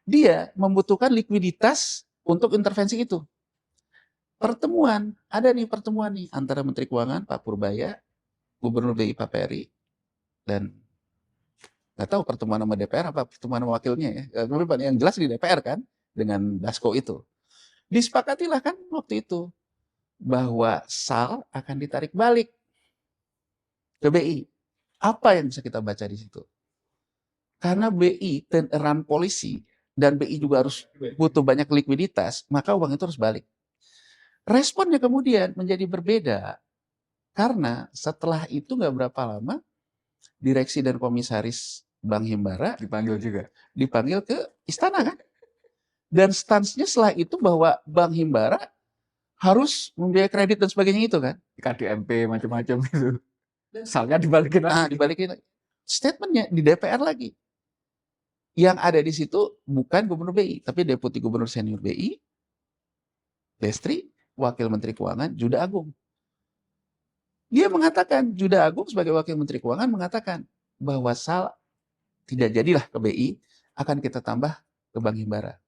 Speaker 1: dia membutuhkan likuiditas untuk intervensi itu. Ada nih pertemuan nih antara Menteri Keuangan Pak Purbaya, Gubernur BI Pak Peri, dan nggak tahu pertemuan sama DPR apa pertemuan sama wakilnya ya. Tapi yang jelas di DPR kan dengan Dasko itu. Disepakatilah kan waktu itu bahwa SAL akan ditarik balik ke BI. Apa yang bisa kita baca di situ? Karena BI turn around policy dan BI juga harus butuh banyak likuiditas, maka uang itu harus balik. Responnya kemudian menjadi berbeda karena setelah itu nggak berapa lama direksi dan komisaris Bank Himbara dipanggil ke istana kan, dan stansnya setelah itu bahwa Bank Himbara harus membiayai kredit dan sebagainya itu kan,
Speaker 2: KDMP macam-macam itu. Salnya dibalikin lagi.
Speaker 1: Dibalikin statementnya di DPR lagi. Yang ada di situ bukan Gubernur BI, tapi Deputi Gubernur Senior BI, Destri, Wakil Menteri Keuangan, Juda Agung. Dia mengatakan, Juda Agung sebagai Wakil Menteri Keuangan mengatakan bahwa SAL tidak jadilah ke BI, akan kita tambah ke Bank Himbara.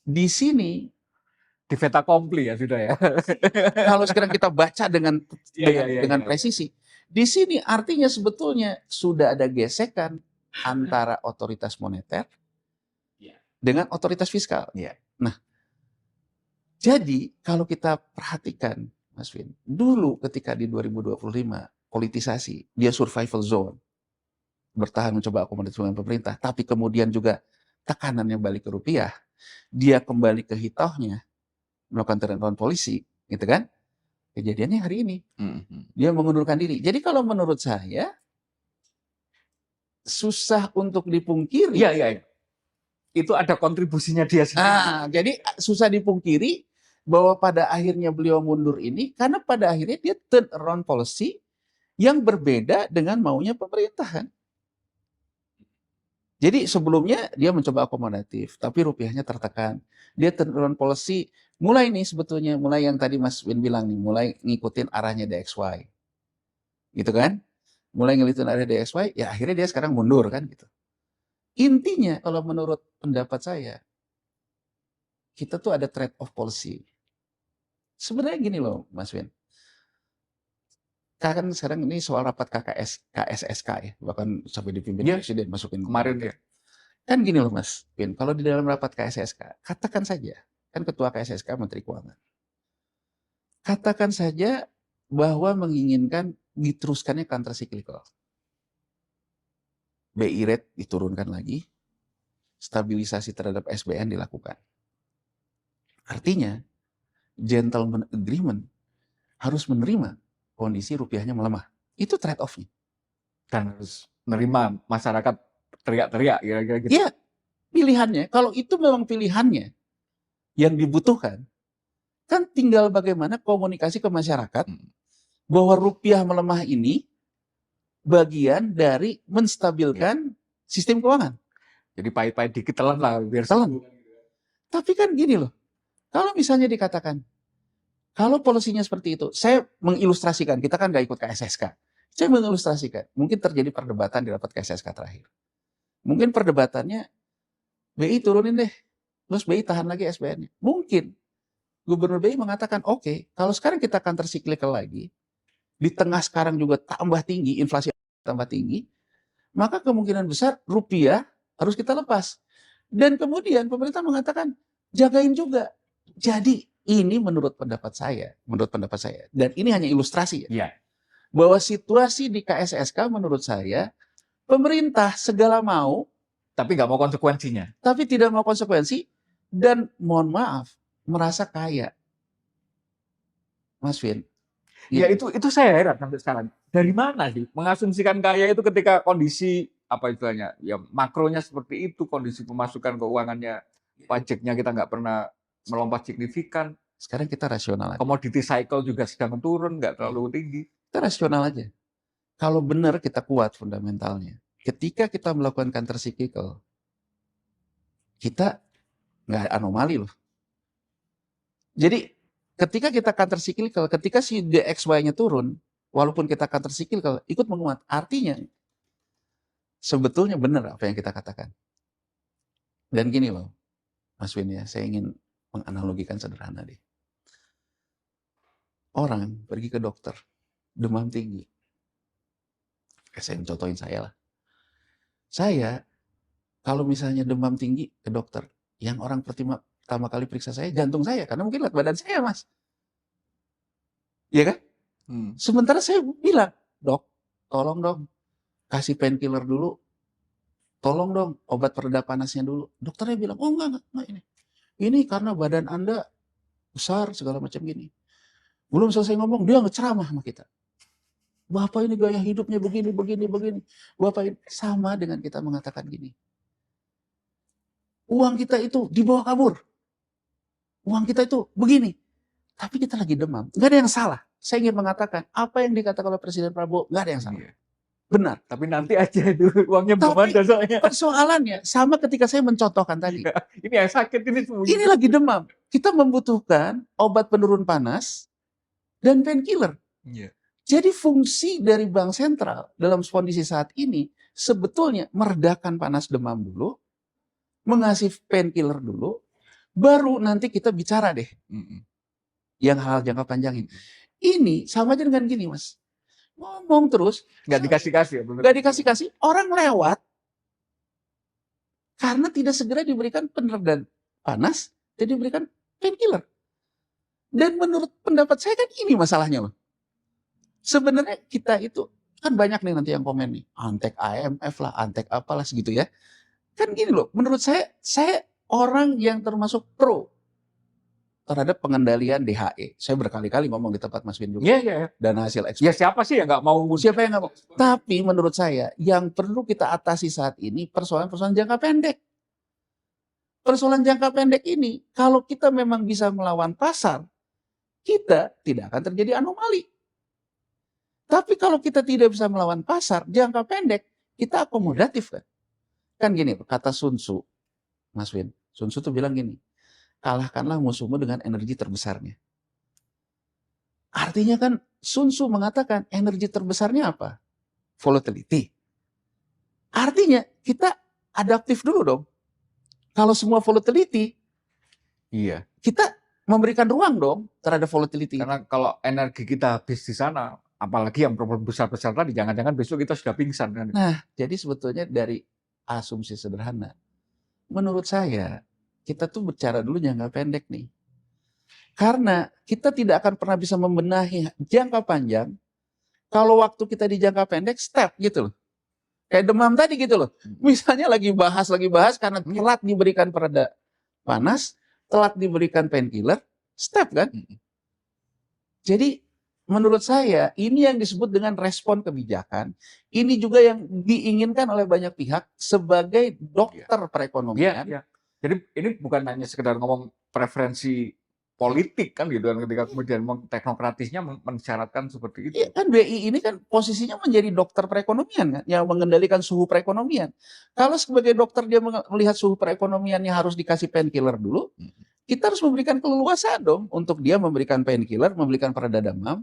Speaker 1: Di sini,
Speaker 2: di fait accompli ya sudah ya.
Speaker 1: Kalau sekarang kita baca dengan presisi, di sini artinya sebetulnya sudah ada gesekan antara otoritas moneter dengan otoritas fiskal. Nah, jadi kalau kita perhatikan, Mas Vin, dulu ketika di 2025 politisasi, dia survival zone, bertahan mencoba akomodasi dengan pemerintah, tapi kemudian juga tekanannya balik ke rupiah, dia kembali ke hitohnya, melakukan turnaround polisi, gitu kan? Kejadiannya hari ini, dia mengundurkan diri. Jadi kalau menurut saya, susah untuk dipungkiri.
Speaker 2: Iya. Itu ada kontribusinya dia sendiri.
Speaker 1: Jadi susah dipungkiri bahwa pada akhirnya beliau mundur ini, karena pada akhirnya dia turn around policy yang berbeda dengan maunya pemerintahan. Jadi sebelumnya dia mencoba akomodatif, tapi rupiahnya tertekan. Dia turn around policy, mulai nih sebetulnya, mulai yang tadi Mas Win bilang nih, mulai ngikutin arahnya DXY. Gitu kan? Mulai ngikutin arahnya DXY, ya akhirnya dia sekarang mundur kan gitu. Intinya kalau menurut pendapat saya, kita tuh ada trade off policy. Sebenarnya gini loh Mas Win. Kan sekarang ini soal rapat KSSK ya, bahkan sampai dipimpin Presiden masukin
Speaker 2: kemarin ya.
Speaker 1: Kan gini loh Mas Win, kalau di dalam rapat KSSK, katakan saja, kan Ketua KSSK Menteri Keuangan. Katakan saja bahwa menginginkan diteruskannya counter cyclical. BI rate diturunkan lagi, stabilisasi terhadap SBN dilakukan. Artinya, gentleman agreement harus menerima kondisi rupiahnya melemah. Itu trade off-nya.
Speaker 2: Dan harus menerima masyarakat teriak-teriak kira-kira gitu.
Speaker 1: Iya, pilihannya. Kalau itu memang pilihannya yang dibutuhkan, kan tinggal bagaimana komunikasi ke masyarakat bahwa rupiah melemah ini bagian dari menstabilkan sistem keuangan.
Speaker 2: Jadi pahit-pahit dikit telan lah biar
Speaker 1: telan. Tapi kan gini loh, kalau misalnya dikatakan, kalau polisinya seperti itu, saya mengilustrasikan, kita kan nggak ikut KSSK. Saya mengilustrasikan, mungkin terjadi perdebatan di rapat KSSK terakhir. Mungkin perdebatannya, BI turunin deh, terus BI tahan lagi SBN-nya. Mungkin Gubernur BI mengatakan, oke, kalau sekarang kita counter cyclical lagi, di tengah sekarang juga tambah tinggi, inflasi tambah tinggi, maka kemungkinan besar rupiah harus kita lepas. Dan kemudian pemerintah mengatakan, jagain juga. Jadi ini menurut pendapat saya, dan ini hanya ilustrasi ya, bahwa situasi di KSSK menurut saya, pemerintah segala mau,
Speaker 2: tapi nggak mau konsekuensinya.
Speaker 1: Tapi tidak mau konsekuensi, dan mohon maaf, merasa kaya. Mas Vin.
Speaker 2: Ya itu saya heran sampai sekarang. Dari mana sih mengasumsikan kaya itu ketika kondisi apa istilahnya, ya makronya seperti itu, kondisi pemasukan keuangannya, pajaknya kita nggak pernah melompat signifikan.
Speaker 1: Sekarang kita rasional aja.
Speaker 2: Commodity cycle juga sedang turun, nggak terlalu tinggi.
Speaker 1: Kita rasional aja. Kalau benar kita kuat fundamentalnya, ketika kita melakukan counter cyclical, kita nggak anomali loh. Jadi ketika kita counter cyclical, ketika si DXY-nya turun, walaupun kita counter cyclical, ikut menguat. Artinya sebetulnya benar apa yang kita katakan. Dan gini loh, Mas Win ya, saya ingin menganalogikan sederhana deh. Orang pergi ke dokter, demam tinggi. Saya contohin saya lah. Saya, kalau misalnya demam tinggi ke dokter, yang orang pertama kali periksa saya, jantung saya. Karena mungkin lihat badan saya, Mas. Iya kan? Sementara saya bilang, dok, tolong dong, kasih painkiller dulu. Tolong dong, obat pereda panasnya dulu. Dokternya bilang, oh enggak ini. Ini karena badan Anda besar, segala macam gini. Belum selesai ngomong, dia ngeceramah sama kita. Bapak ini gaya hidupnya begini. Bapak ini sama dengan kita mengatakan gini. Uang kita itu dibawa kabur. Uang kita itu begini. Tapi kita lagi demam. Nggak ada yang salah. Saya ingin mengatakan, apa yang dikatakan oleh Presiden Prabowo, nggak ada yang salah. Benar.
Speaker 2: Tapi nanti aja dulu, uangnya belum ada soalnya.
Speaker 1: Persoalannya, sama ketika saya mencontohkan tadi.
Speaker 2: Ini yang sakit, ini semuanya.
Speaker 1: Ini lagi demam. Kita membutuhkan obat penurun panas dan painkiller. Jadi fungsi dari bank sentral dalam kondisi saat ini sebetulnya meredakan panas demam dulu, mengasih painkiller dulu, baru nanti kita bicara deh. Yang hal jangka panjang ini. Ini sama aja dengan gini, Mas. Ngomong terus.
Speaker 2: Nggak dikasih-kasih.
Speaker 1: Nggak dikasih-kasih. Orang lewat. Karena tidak segera diberikan peneredam panas dan diberikan painkiller. Dan menurut pendapat saya kan ini masalahnya loh. Sebenarnya kita itu kan banyak nih nanti yang komen nih. Antek IMF lah, antek apalah segitu ya. Kan gini loh, menurut saya orang yang termasuk pro terhadap pengendalian DHE. Saya berkali-kali ngomong di tempat Mas Win juga.
Speaker 2: Iya.
Speaker 1: Dan hasil ekspor.
Speaker 2: Ya siapa sih yang nggak mau?
Speaker 1: Siapa yang nggak mau? Tapi menurut saya yang perlu kita atasi saat ini persoalan-persoalan jangka pendek. Persoalan jangka pendek ini, kalau kita memang bisa melawan pasar, kita tidak akan terjadi anomali. Tapi kalau kita tidak bisa melawan pasar, jangka pendek, kita akomodatif kan. Kan gini, kata Sun Tzu, Mas Win. Sun Tzu tuh bilang gini, kalahkanlah musuhmu dengan energi terbesarnya. Artinya kan Sun Tzu mengatakan energi terbesarnya apa? Volatility. Artinya kita adaptif dulu dong. Kalau semua volatility, kita memberikan ruang dong terhadap volatility.
Speaker 2: Karena kalau energi kita habis di sana, apalagi yang problem besar-besar tadi, jangan-jangan besok kita sudah pingsan kan.
Speaker 1: Nah, jadi sebetulnya dari asumsi sederhana, menurut saya kita tuh bicara dulu jangka pendek nih. Karena kita tidak akan pernah bisa membenahi jangka panjang kalau waktu kita di jangka pendek step gitu loh. Kayak demam tadi gitu loh. Misalnya lagi bahas karena telat diberikan pereda panas, telat diberikan painkiller, step kan. Jadi menurut saya ini yang disebut dengan respon kebijakan. Ini juga yang diinginkan oleh banyak pihak sebagai dokter perekonomian.
Speaker 2: Iya. Jadi ini bukan hanya sekedar ngomong preferensi politik kan gitu kan, ketika kemudian teknokratisnya mensyaratkan seperti itu.
Speaker 1: Iya kan BI ini kan posisinya menjadi dokter perekonomian kan, yang mengendalikan suhu perekonomian. Kalau sebagai dokter dia melihat suhu perekonomiannya harus dikasih painkiller dulu, kita harus memberikan keleluasaan dong untuk dia memberikan painkiller, memberikan pereda demam.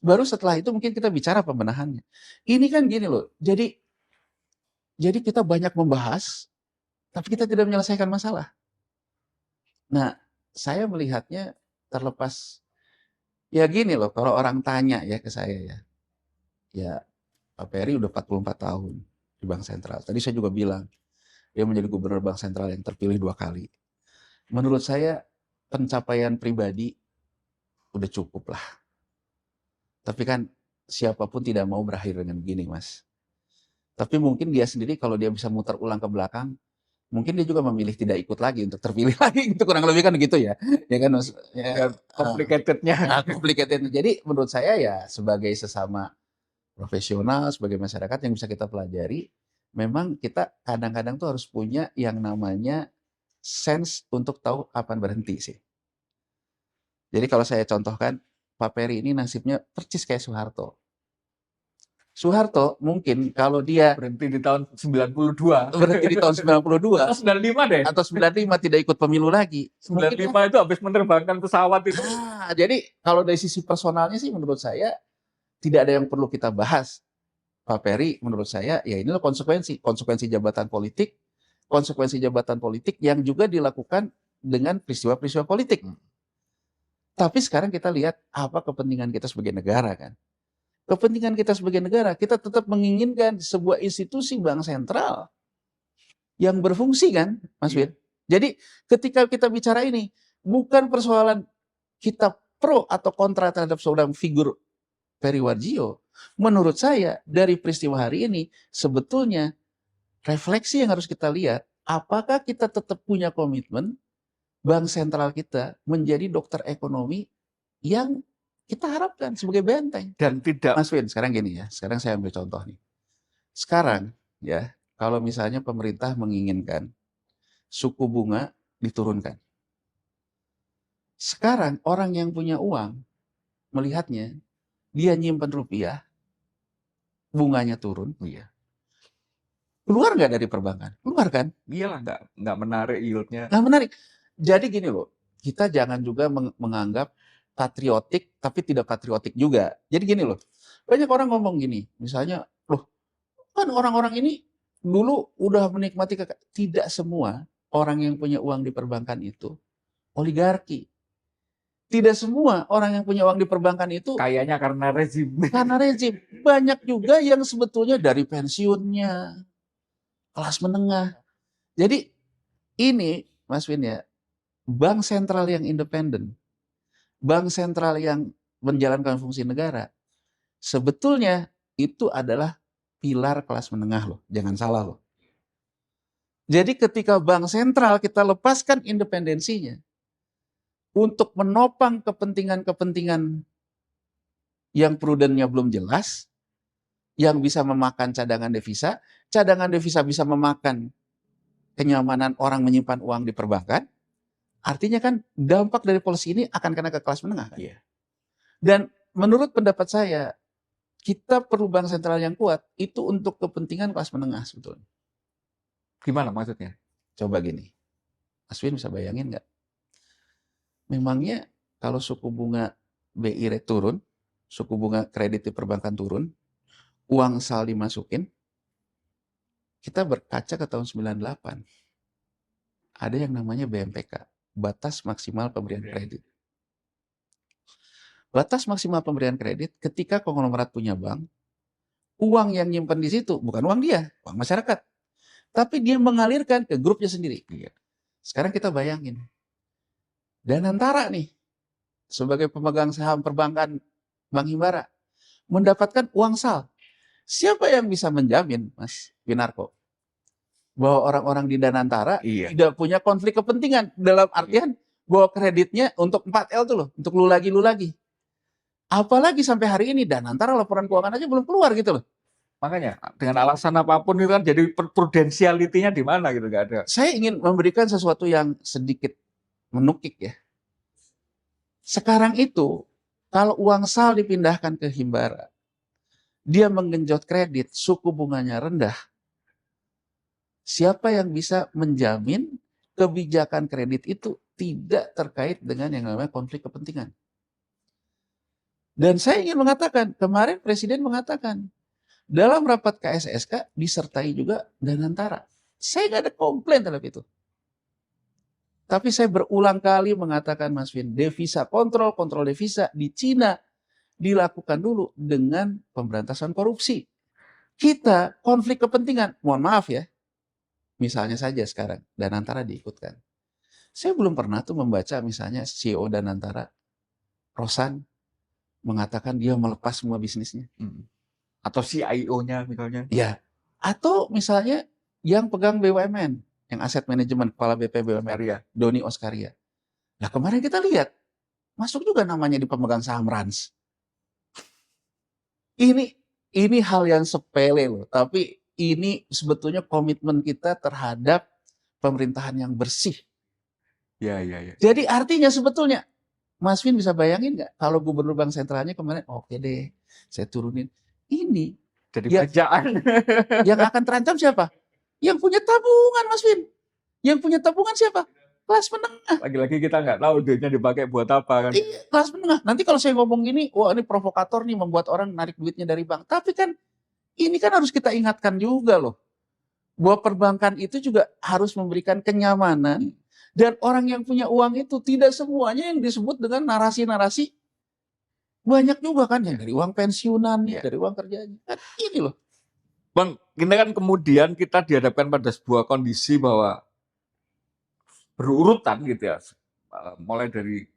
Speaker 1: Baru setelah itu mungkin kita bicara pembenahannya. Ini kan gini loh, jadi kita banyak membahas, tapi kita tidak menyelesaikan masalah. Nah, saya melihatnya terlepas, ya gini loh, kalau orang tanya ya ke saya ya Pak Peri udah 44 tahun di Bank Sentral. Tadi saya juga bilang, dia menjadi gubernur Bank Sentral yang terpilih 2 kali. Menurut saya pencapaian pribadi udah cukup lah. Tapi kan siapapun tidak mau berakhir dengan begini, Mas. Tapi mungkin dia sendiri kalau dia bisa muter ulang ke belakang, mungkin dia juga memilih tidak ikut lagi untuk terpilih lagi. Itu kurang lebih kan gitu ya. Ya kan, Mas. Ya,
Speaker 2: complicatednya.
Speaker 1: Complicated. Jadi menurut saya ya sebagai sesama profesional, sebagai masyarakat yang bisa kita pelajari, memang kita kadang-kadang tuh harus punya yang namanya sense untuk tahu kapan berhenti sih. Jadi kalau saya contohkan, Pak Peri ini nasibnya percis kayak Soeharto. Soeharto mungkin kalau dia
Speaker 2: Berhenti di tahun 92
Speaker 1: berhenti di tahun 92
Speaker 2: atau 95 deh.
Speaker 1: atau 95 tidak ikut pemilu lagi, mungkin
Speaker 2: 95 itu habis menerbangkan pesawat itu.
Speaker 1: jadi kalau dari sisi personalnya sih menurut saya tidak ada yang perlu kita bahas. Pak Peri menurut saya ya inilah konsekuensi jabatan politik yang juga dilakukan dengan peristiwa-peristiwa politik. Tapi sekarang kita lihat apa kepentingan kita sebagai negara kan. Kepentingan kita sebagai negara, kita tetap menginginkan sebuah institusi bank sentral yang berfungsi kan, Mas Win. Jadi ketika kita bicara ini, bukan persoalan kita pro atau kontra terhadap seorang figur Peri Warjio. Menurut saya dari peristiwa hari ini, sebetulnya refleksi yang harus kita lihat, apakah kita tetap punya komitmen bank sentral kita menjadi dokter ekonomi yang kita harapkan sebagai benteng.
Speaker 2: Dan tidak,
Speaker 1: Mas Win, sekarang gini ya, sekarang saya ambil contoh nih. Sekarang ya, kalau misalnya pemerintah menginginkan suku bunga diturunkan. Sekarang orang yang punya uang melihatnya, dia nyimpen rupiah, bunganya turun, keluar nggak dari perbankan? Keluar kan?
Speaker 2: iyalah nggak menarik yieldnya.
Speaker 1: Nah menarik. Jadi gini loh, kita jangan juga menganggap patriotik tapi tidak patriotik juga. Jadi gini loh, banyak orang ngomong gini, misalnya, loh kan orang-orang ini dulu udah menikmati tidak semua orang yang punya uang di perbankan itu oligarki. Tidak semua orang yang punya uang di perbankan itu
Speaker 2: Kayaknya karena rezim.
Speaker 1: karena rezim. Banyak juga yang sebetulnya dari pensiunnya, kelas menengah. Jadi ini Mas Win ya, bank sentral yang independen, bank sentral yang menjalankan fungsi negara, sebetulnya itu adalah pilar kelas menengah loh, jangan salah loh. Jadi ketika bank sentral kita lepaskan independensinya untuk menopang kepentingan-kepentingan yang prudennya belum jelas, yang bisa memakan cadangan devisa bisa memakan kenyamanan orang menyimpan uang di perbankan, artinya kan dampak dari polisi ini akan kena ke kelas menengah. Kan?
Speaker 2: Iya.
Speaker 1: Dan menurut pendapat saya, kita perlu bank sentral yang kuat itu untuk kepentingan kelas menengah sebetulnya.
Speaker 2: Gimana maksudnya?
Speaker 1: Coba gini, Mas Win bisa bayangin nggak? Memangnya kalau suku bunga BI rate turun, suku bunga kredit di perbankan turun, uang sal dimasukin, kita berkaca ke tahun 98. Ada yang namanya BMPK, batas maksimal pemberian kredit. Batas maksimal pemberian kredit ketika konglomerat punya bank, uang yang nyimpan di situ bukan uang dia, uang masyarakat. Tapi dia mengalirkan ke grupnya sendiri. Sekarang kita bayangin, Danantara nih, sebagai pemegang saham perbankan Bank Himbara, mendapatkan uang sal. Siapa yang bisa menjamin, Mas Winarko, bahwa orang-orang di Danantara tidak punya konflik kepentingan dalam artian bahwa kreditnya untuk 4L tuh loh, untuk lu lagi. Apalagi sampai hari ini Danantara laporan keuangan aja belum keluar gitu loh.
Speaker 2: Makanya dengan alasan apapun itu kan jadi prudensialitinya di mana gitu, nggak ada.
Speaker 1: Saya ingin memberikan sesuatu yang sedikit menukik ya. Sekarang itu kalau uang sal dipindahkan ke Himbara, dia menggenjot kredit, suku bunganya rendah. Siapa yang bisa menjamin kebijakan kredit itu tidak terkait dengan yang namanya konflik kepentingan? Dan saya ingin mengatakan, kemarin Presiden mengatakan, dalam rapat KSSK disertai juga Danantara. Saya nggak ada komplain terhadap itu. Tapi saya berulang kali mengatakan, Mas Vin, kontrol devisa di Cina dilakukan dulu dengan pemberantasan korupsi. Kita konflik kepentingan, mohon maaf ya, misalnya saja sekarang Danantara diikutkan. Saya belum pernah tuh membaca misalnya CEO Danantara, Rosan, mengatakan dia melepas semua bisnisnya.
Speaker 2: Atau CIO-nya misalnya.
Speaker 1: Ya, atau misalnya yang pegang BUMN, yang aset manajemen, kepala BP BUMN, Doni Oskaria. Nah kemarin kita lihat, masuk juga namanya di pemegang saham Rans. Ini hal yang sepele loh, tapi ini sebetulnya komitmen kita terhadap pemerintahan yang bersih.
Speaker 2: Ya.
Speaker 1: Jadi artinya sebetulnya Mas Vin bisa bayangin nggak kalau gubernur bank sentralnya kemarin, oke deh, saya turunin. Ini
Speaker 2: Jadi
Speaker 1: ya,
Speaker 2: bacaan.
Speaker 1: yang akan terancam siapa? Yang punya tabungan, Mas Vin. Yang punya tabungan siapa? Kelas menengah.
Speaker 2: Lagi-lagi kita nggak tahu duitnya dipakai buat apa kan.
Speaker 1: Iya, kelas menengah. Nanti kalau saya ngomong gini, wah ini provokator nih membuat orang narik duitnya dari bank. Tapi kan ini kan harus kita ingatkan juga loh. Bahwa perbankan itu juga harus memberikan kenyamanan. Dan orang yang punya uang itu tidak semuanya yang disebut dengan narasi-narasi. Banyak juga kan yang dari uang pensiunan,
Speaker 2: Iya.
Speaker 1: dari uang kerjanya. Kan ini loh.
Speaker 2: Bang, ini kan kemudian kita dihadapkan pada sebuah kondisi bahwa berurutan gitu ya. Mulai dari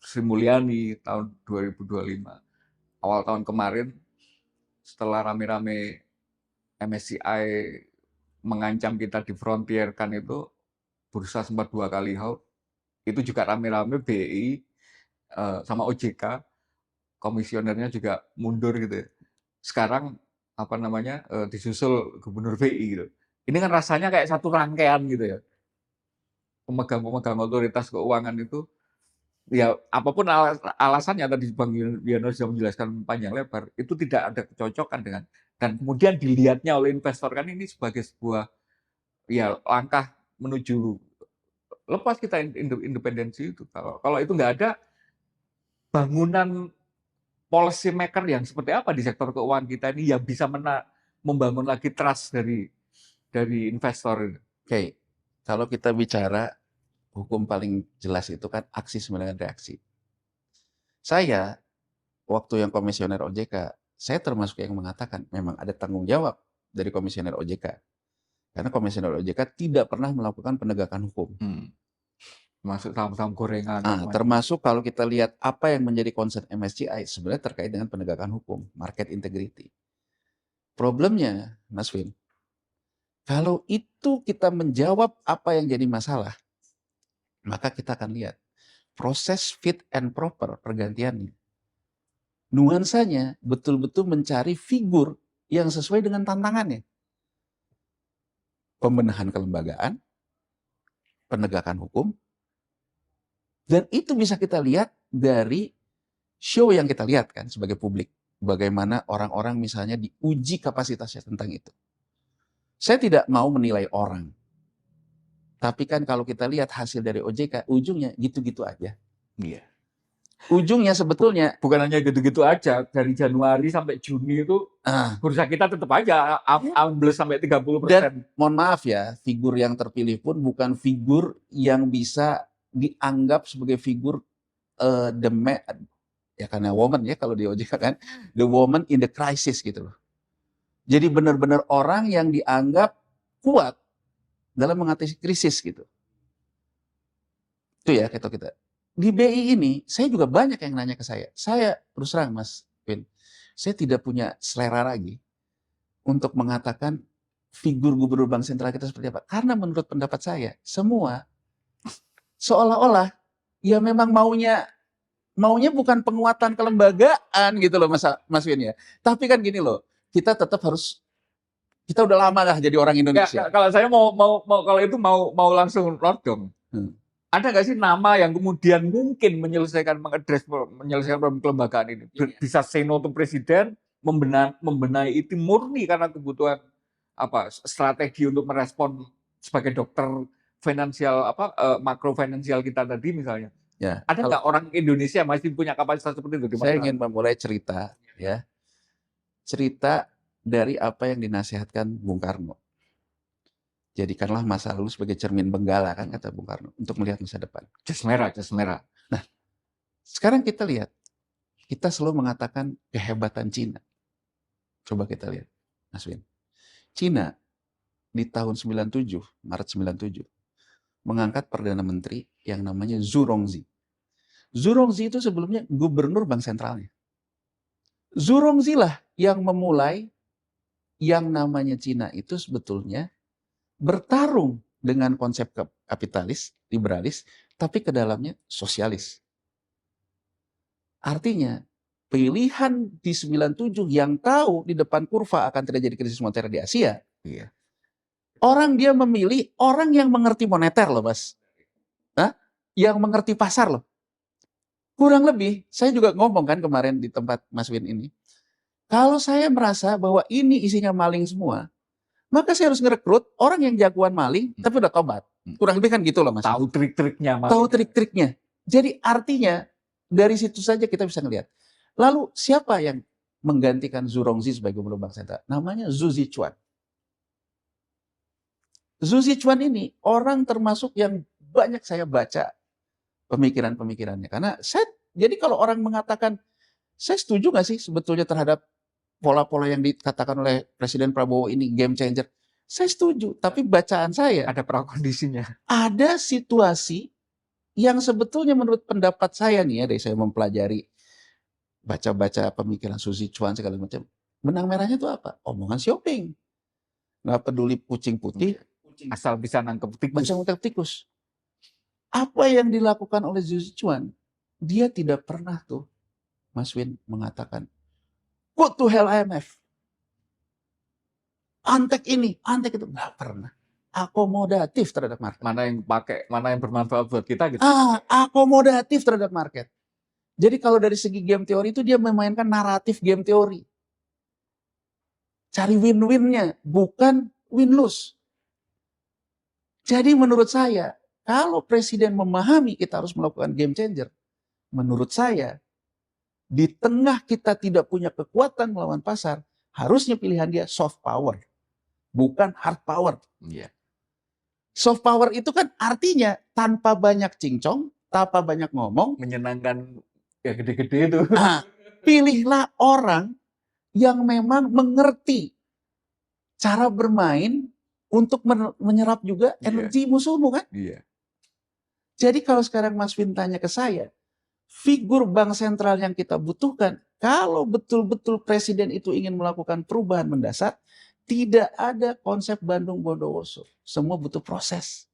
Speaker 2: Sri Mulyani tahun 2025. Awal tahun kemarin setelah rame-rame MSCI mengancam kita di frontier kan itu bursa sempat 2 kali halt. Itu juga rame-rame BI sama OJK, komisionernya juga mundur gitu. Sekarang apa namanya disusul gubernur BI gitu. Ini kan rasanya kayak satu rangkaian gitu ya. Pemegang-pemegang otoritas keuangan itu ya apapun alasannya tadi Bang Yono sudah menjelaskan panjang lebar, itu tidak ada kecocokan dengan dan kemudian dilihatnya oleh investor kan ini sebagai sebuah ya langkah menuju lepas kita independensi itu. Kalau itu nggak ada bangunan policy maker yang seperti apa di sektor keuangan kita ini yang bisa membangun lagi trust dari investor.
Speaker 1: Oke, kalau kita bicara hukum paling jelas itu kan aksi dengan reaksi. Saya, waktu yang komisioner OJK, saya termasuk yang mengatakan memang ada tanggung jawab dari komisioner OJK. Karena komisioner OJK tidak pernah melakukan penegakan hukum.
Speaker 2: Masuk saham-saham gorengan.
Speaker 1: Termasuk kalau kita lihat apa yang menjadi concern MSCI sebenarnya terkait dengan penegakan hukum, market integrity. Problemnya, Mas Win, kalau itu kita menjawab apa yang jadi masalah, maka kita akan lihat proses fit and proper pergantiannya. Nuansanya betul-betul mencari figur yang sesuai dengan tantangannya. Pembenahan kelembagaan, penegakan hukum, dan itu bisa kita lihat dari show yang kita lihat kan sebagai publik. Bagaimana orang-orang misalnya diuji kapasitasnya tentang itu. Saya tidak mau menilai orang. Tapi kan kalau kita lihat hasil dari OJK, ujungnya gitu-gitu aja.
Speaker 2: Iya.
Speaker 1: Ujungnya sebetulnya
Speaker 2: bukan hanya gitu-gitu aja, dari Januari sampai Juni itu bursa kita tetap aja ambles sampai 30%.
Speaker 1: Dan mohon maaf ya, figur yang terpilih pun bukan figur yang bisa dianggap sebagai figur ya karena woman ya kalau di OJK kan, the woman in the crisis gitu loh. Jadi benar-benar orang yang dianggap kuat dalam mengatasi krisis gitu. Itu ya kita. Di BI ini, saya juga banyak yang nanya ke saya. Saya terus terang Mas Win, saya tidak punya selera lagi untuk mengatakan figur gubernur bank sentral kita seperti apa. Karena menurut pendapat saya, semua seolah-olah ya memang maunya bukan penguatan kelembagaan gitu loh Mas Win ya. Tapi kan gini loh, kita tetap harus, kita udah lama lah jadi orang Indonesia.
Speaker 2: Ya, kalau saya mau kalau itu mau langsung nodong. Ada nggak sih nama yang kemudian mungkin menyelesaikan problem kelembagaan ini? Bisa say no to presiden, membenahi itu murni karena kebutuhan apa strategi untuk merespon sebagai dokter finansial makro finansial kita tadi misalnya.
Speaker 1: Ya,
Speaker 2: ada nggak orang Indonesia masih punya kapasitas seperti itu?
Speaker 1: Saya ingin memulai cerita ya. Cerita dari apa yang dinasihatkan Bung Karno. Jadikanlah masa lalu sebagai cermin benggala kan kata Bung Karno untuk melihat masa depan.
Speaker 2: Jas merah.
Speaker 1: Nah, sekarang kita lihat, kita selalu mengatakan kehebatan Cina. Coba kita lihat, Mas Win. Cina di tahun 97, Maret 97, mengangkat Perdana Menteri yang namanya Zhu Rongji. Zhu Rongji itu sebelumnya gubernur bank sentralnya. Zhu Rongji lah yang memulai yang namanya Cina itu sebetulnya bertarung dengan konsep kapitalis, liberalis, tapi ke dalamnya sosialis. Artinya, pilihan di 97 yang tahu di depan kurva akan terjadi krisis moneter di Asia, orang dia memilih orang yang mengerti moneter loh, Mas. Yang mengerti pasar loh. Kurang lebih, saya juga ngomong kan kemarin di tempat Mas Win ini, kalau saya merasa bahwa ini isinya maling semua, maka saya harus ngerekrut orang yang jagoan maling, tapi udah tobat. Kurang lebih kan gitu loh Mas.
Speaker 2: Tahu trik-triknya
Speaker 1: Tahu
Speaker 2: maling.
Speaker 1: trik-triknya. Jadi artinya, dari situ saja kita bisa ngelihat. Lalu siapa yang menggantikan Zhu Rongzi sebagai gubernur Bank Sentral? Namanya Zhu Zichuan. Zhu Zichuan ini orang termasuk yang banyak saya baca pemikiran-pemikirannya. Karena jadi kalau orang mengatakan, saya setuju nggak sih sebetulnya terhadap pola-pola yang dikatakan oleh Presiden Prabowo ini game changer? Saya setuju, tapi bacaan saya
Speaker 2: Ada prakondisinya.
Speaker 1: ada situasi yang sebetulnya menurut pendapat saya nih ya, dari saya mempelajari, baca-baca pemikiran Zhu Zichuan segala macam, benang merahnya itu apa? Omongan Xiaoping. Nggak peduli kucing putih,
Speaker 2: Asal bisa nangkep tikus.
Speaker 1: bisa ngutek tikus. Apa yang dilakukan oleh Zhu Zichuan? Dia tidak pernah tuh, Mas Win, mengatakan, go to hell IMF. Antek ini, antek itu. Nggak pernah. Akomodatif terhadap market.
Speaker 2: Mana yang pakai, mana yang bermanfaat buat kita gitu.
Speaker 1: Akomodatif terhadap market. Jadi kalau dari segi game teori itu dia memainkan naratif game teori. Cari win-winnya, bukan win-lose. Jadi menurut saya, kalau presiden memahami kita harus melakukan game changer, menurut saya, di tengah kita tidak punya kekuatan melawan pasar, harusnya pilihan dia soft power, bukan hard power.
Speaker 2: Iya.
Speaker 1: Soft power itu kan artinya tanpa banyak cincong, tanpa banyak ngomong.
Speaker 2: Menyenangkan ya gede-gede itu.
Speaker 1: Nah, pilihlah orang yang memang mengerti cara bermain untuk menyerap juga energi musuhmu kan.
Speaker 2: Iya.
Speaker 1: Jadi kalau sekarang Mas Win tanya ke saya, figur bank sentral yang kita butuhkan, kalau betul-betul presiden itu ingin melakukan perubahan mendasar, tidak ada konsep Bandung Bondowoso. Semua butuh proses.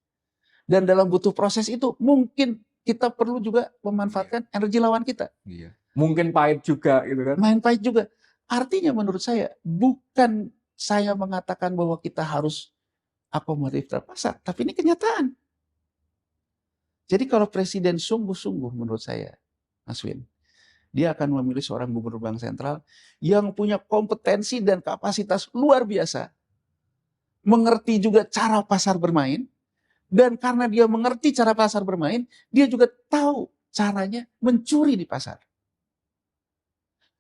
Speaker 1: Dan dalam butuh proses itu mungkin kita perlu juga memanfaatkan energi lawan kita.
Speaker 2: Iya. Mungkin pahit juga gitu kan.
Speaker 1: Main pahit juga. Artinya menurut saya, bukan saya mengatakan bahwa kita harus akomodatif terhadap pasar, tapi ini kenyataan. Jadi kalau presiden sungguh-sungguh menurut saya, Mas Win, dia akan memilih seorang gubernur bank sentral yang punya kompetensi dan kapasitas luar biasa. Mengerti juga cara pasar bermain. Dan karena dia mengerti cara pasar bermain, dia juga tahu caranya mencuri di pasar.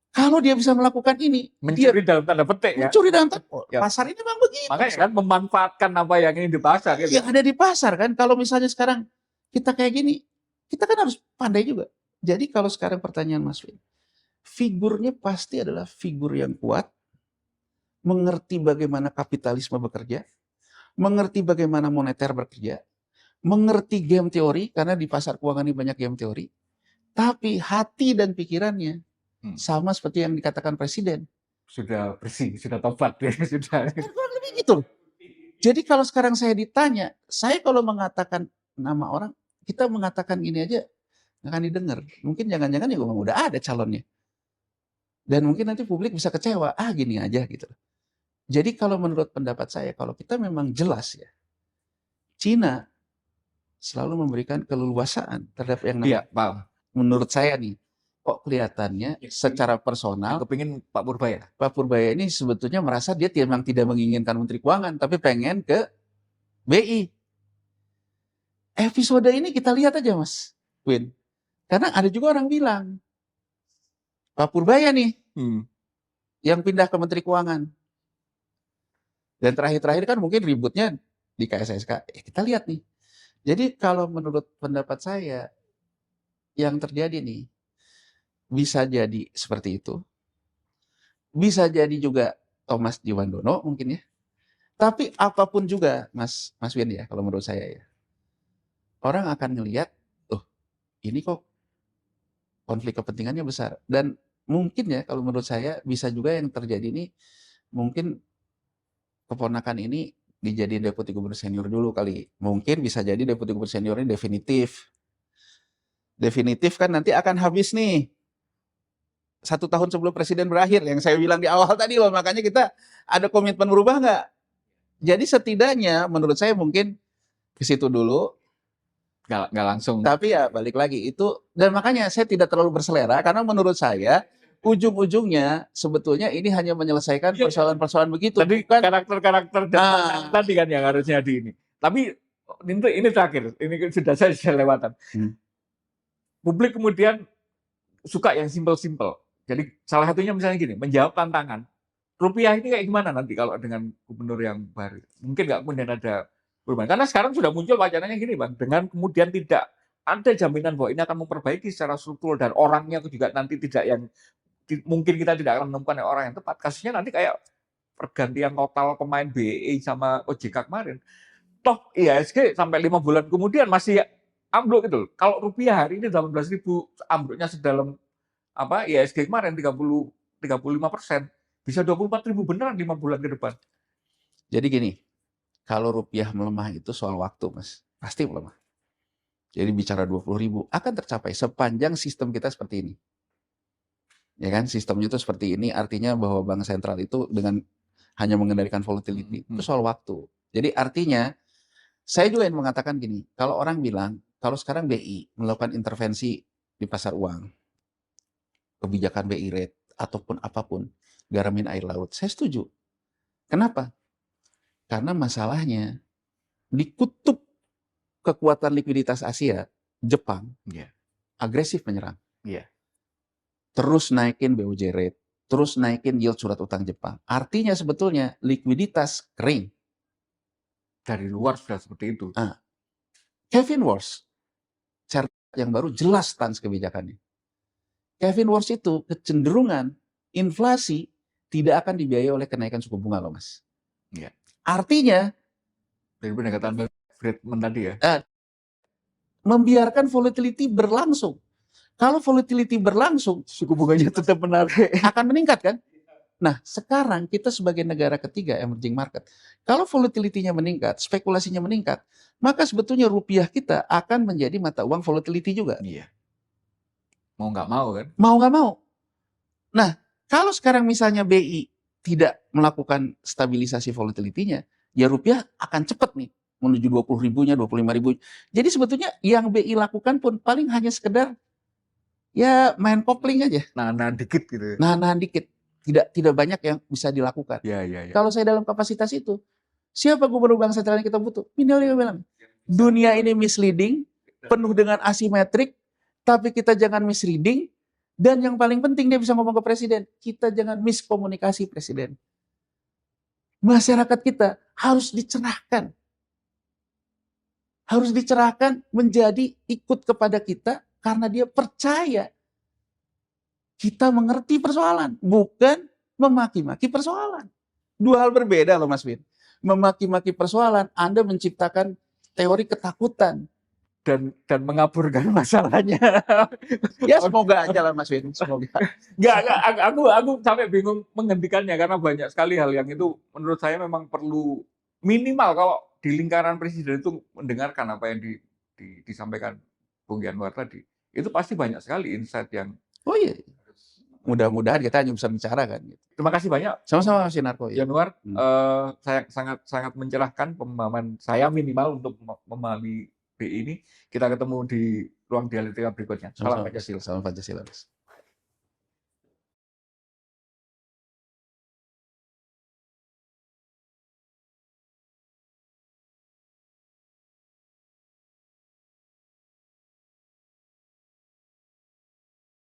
Speaker 1: Kalau dia bisa melakukan ini,
Speaker 2: Mencuri dalam tanda petik ya.
Speaker 1: mencuri dalam
Speaker 2: Ya.
Speaker 1: pasar ini memang begitu.
Speaker 2: Makanya kan memanfaatkan apa yang ini di pasar gitu.
Speaker 1: Yang ada di pasar kan. Kalau misalnya sekarang kita kayak gini, kita kan harus pandai juga. Jadi kalau sekarang pertanyaan Mas Win, figurnya pasti adalah figur yang kuat, mengerti bagaimana kapitalisme bekerja, mengerti bagaimana moneter bekerja, mengerti game teori, karena di pasar keuangan ini banyak game teori, tapi hati dan pikirannya sama seperti yang dikatakan presiden.
Speaker 2: Sudah bersih, sudah tobat ya, sudah.
Speaker 1: Kan kurang lebih gitu. Jadi kalau sekarang saya ditanya, saya kalau mengatakan nama orang, kita mengatakan gini aja, nggak akan didengar. Mungkin jangan-jangan ya udah ada calonnya. Dan mungkin nanti publik bisa kecewa, gini aja gitu. Jadi kalau menurut pendapat saya, kalau kita memang jelas ya, Cina selalu memberikan keleluasaan terhadap yang
Speaker 2: Iya, paham.
Speaker 1: menurut saya nih, kok kelihatannya secara personal,
Speaker 2: Kepingin Pak Purbaya.
Speaker 1: Pak Purbaya ini sebetulnya merasa dia memang tidak menginginkan Menteri Keuangan, tapi pengen ke BI. Episode ini kita lihat aja Mas Win. Karena ada juga orang bilang, Pak Purbaya nih, yang pindah ke Menteri Keuangan. Dan terakhir-terakhir kan mungkin ributnya di KSSK. Kita lihat nih. Jadi kalau menurut pendapat saya, yang terjadi nih, bisa jadi seperti itu. Bisa jadi juga Thomas Jiwandono mungkin ya. Tapi apapun juga Mas Win ya, kalau menurut saya ya. Orang akan ngelihat, ini kok konflik kepentingannya besar. Dan mungkin ya kalau menurut saya bisa juga yang terjadi ini, mungkin keponakan ini dijadiin deputi gubernur senior dulu kali. Mungkin bisa jadi deputi gubernur senior ini definitif. Definitif kan nanti akan habis nih. 1 tahun sebelum presiden berakhir. Yang saya bilang di awal tadi loh. Makanya kita ada komitmen berubah nggak? Jadi setidaknya menurut saya mungkin ke situ dulu.
Speaker 2: nggak langsung.
Speaker 1: Tapi ya balik lagi itu, dan makanya saya tidak terlalu berselera karena menurut saya ujung-ujungnya sebetulnya ini hanya menyelesaikan persoalan-persoalan begitu.
Speaker 2: Tadi
Speaker 1: Bukan,
Speaker 2: karakter-karakter tadi kan yang harusnya di ini. Tapi ini terakhir, ini sudah saya lewatan. Publik kemudian suka yang simpel-simpel. Jadi salah satunya misalnya gini, menjawab tantangan. Rupiah ini kayak gimana nanti kalau dengan gubernur yang baru? Mungkin nggak kemudian ada perubahan. Karena sekarang sudah muncul wacananya gini, Bang. Dengan kemudian tidak ada jaminan bahwa ini akan memperbaiki secara struktural dan orangnya juga nanti tidak yang mungkin kita tidak akan menemukan orang yang tepat. Kasusnya nanti kayak pergantian total pemain BEI sama OJK kemarin. Toh IHSG sampai 5 bulan kemudian masih ambruk gitu. Kalau rupiah hari ini 18.000, ambruknya sedalam IHSG kemarin 35%, bisa 24.000 beneran 5 bulan ke depan.
Speaker 1: Jadi gini, kalau rupiah melemah itu soal waktu, Mas. Pasti melemah. Jadi bicara 20.000 akan tercapai sepanjang sistem kita seperti ini. Ya kan, sistemnya itu seperti ini, artinya bahwa bank sentral itu dengan hanya mengendalikan volatility, itu soal waktu. Jadi artinya, saya juga ingin mengatakan gini, kalau orang bilang, kalau sekarang BI melakukan intervensi di pasar uang, kebijakan BI rate, ataupun apapun, garamin air laut, saya setuju. Kenapa? Karena masalahnya, di kutub kekuatan likuiditas Asia, Jepang, agresif menyerang. Terus naikin BOJ rate, terus naikin yield surat utang Jepang. Artinya sebetulnya likuiditas kering.
Speaker 2: Dari luar sudah seperti itu.
Speaker 1: Kevin Warsh, yang baru jelas stance kebijakannya. Kevin Warsh itu kecenderungan inflasi tidak akan dibiayai oleh kenaikan suku bunga loh, Mas. Artinya,
Speaker 2: dari pendekatan Friedman tadi ya,
Speaker 1: membiarkan volatility berlangsung. Kalau volatility berlangsung, suku bunganya tetap menarik, akan meningkat kan? Nah, sekarang kita sebagai negara ketiga emerging market, kalau volatility-nya meningkat, spekulasinya meningkat, maka sebetulnya rupiah kita akan menjadi mata uang volatility juga.
Speaker 2: Mau nggak mau kan?
Speaker 1: Mau nggak mau. Nah, kalau sekarang misalnya BI tidak melakukan stabilisasi volatility-nya, ya rupiah akan cepat nih menuju 20.000-nya, 25.000. Jadi sebetulnya yang BI lakukan pun paling hanya sekedar ya main kopling aja.
Speaker 2: Nahan dikit gitu.
Speaker 1: Nahan dikit. Tidak banyak yang bisa dilakukan. Kalau saya dalam kapasitas itu, siapa gubernur bank sentral yang kita butuh? Minimal bilang, dunia ini misleading, penuh dengan asimetrik, tapi kita jangan misreading. Dan yang paling penting dia bisa ngomong ke presiden, kita jangan miskomunikasi presiden. Masyarakat kita harus dicerahkan. Harus dicerahkan menjadi ikut kepada kita karena dia percaya kita mengerti persoalan, bukan memaki-maki persoalan. Dua hal berbeda loh Mas Win. Memaki-maki persoalan, Anda menciptakan teori ketakutan.
Speaker 2: Dan mengaburkan masalahnya.
Speaker 1: Ya semoga aja lah Mas Win, semoga.
Speaker 2: Aku sampai bingung menghentikannya karena banyak sekali hal yang itu menurut saya memang perlu minimal kalau di lingkaran presiden itu mendengarkan apa yang disampaikan Bung Yanwar tadi. Itu pasti banyak sekali insight yang
Speaker 1: mudah-mudahan kita hanya bisa bicara kan.
Speaker 2: Terima kasih banyak.
Speaker 1: Sama-sama Mas Yunarko.
Speaker 2: Yanwar, saya sangat mencerahkan pemahaman saya minimal untuk memahami BI ini. Kita ketemu di ruang dialektika berikutnya. Salam Pancasila.
Speaker 1: Salam Pancasila.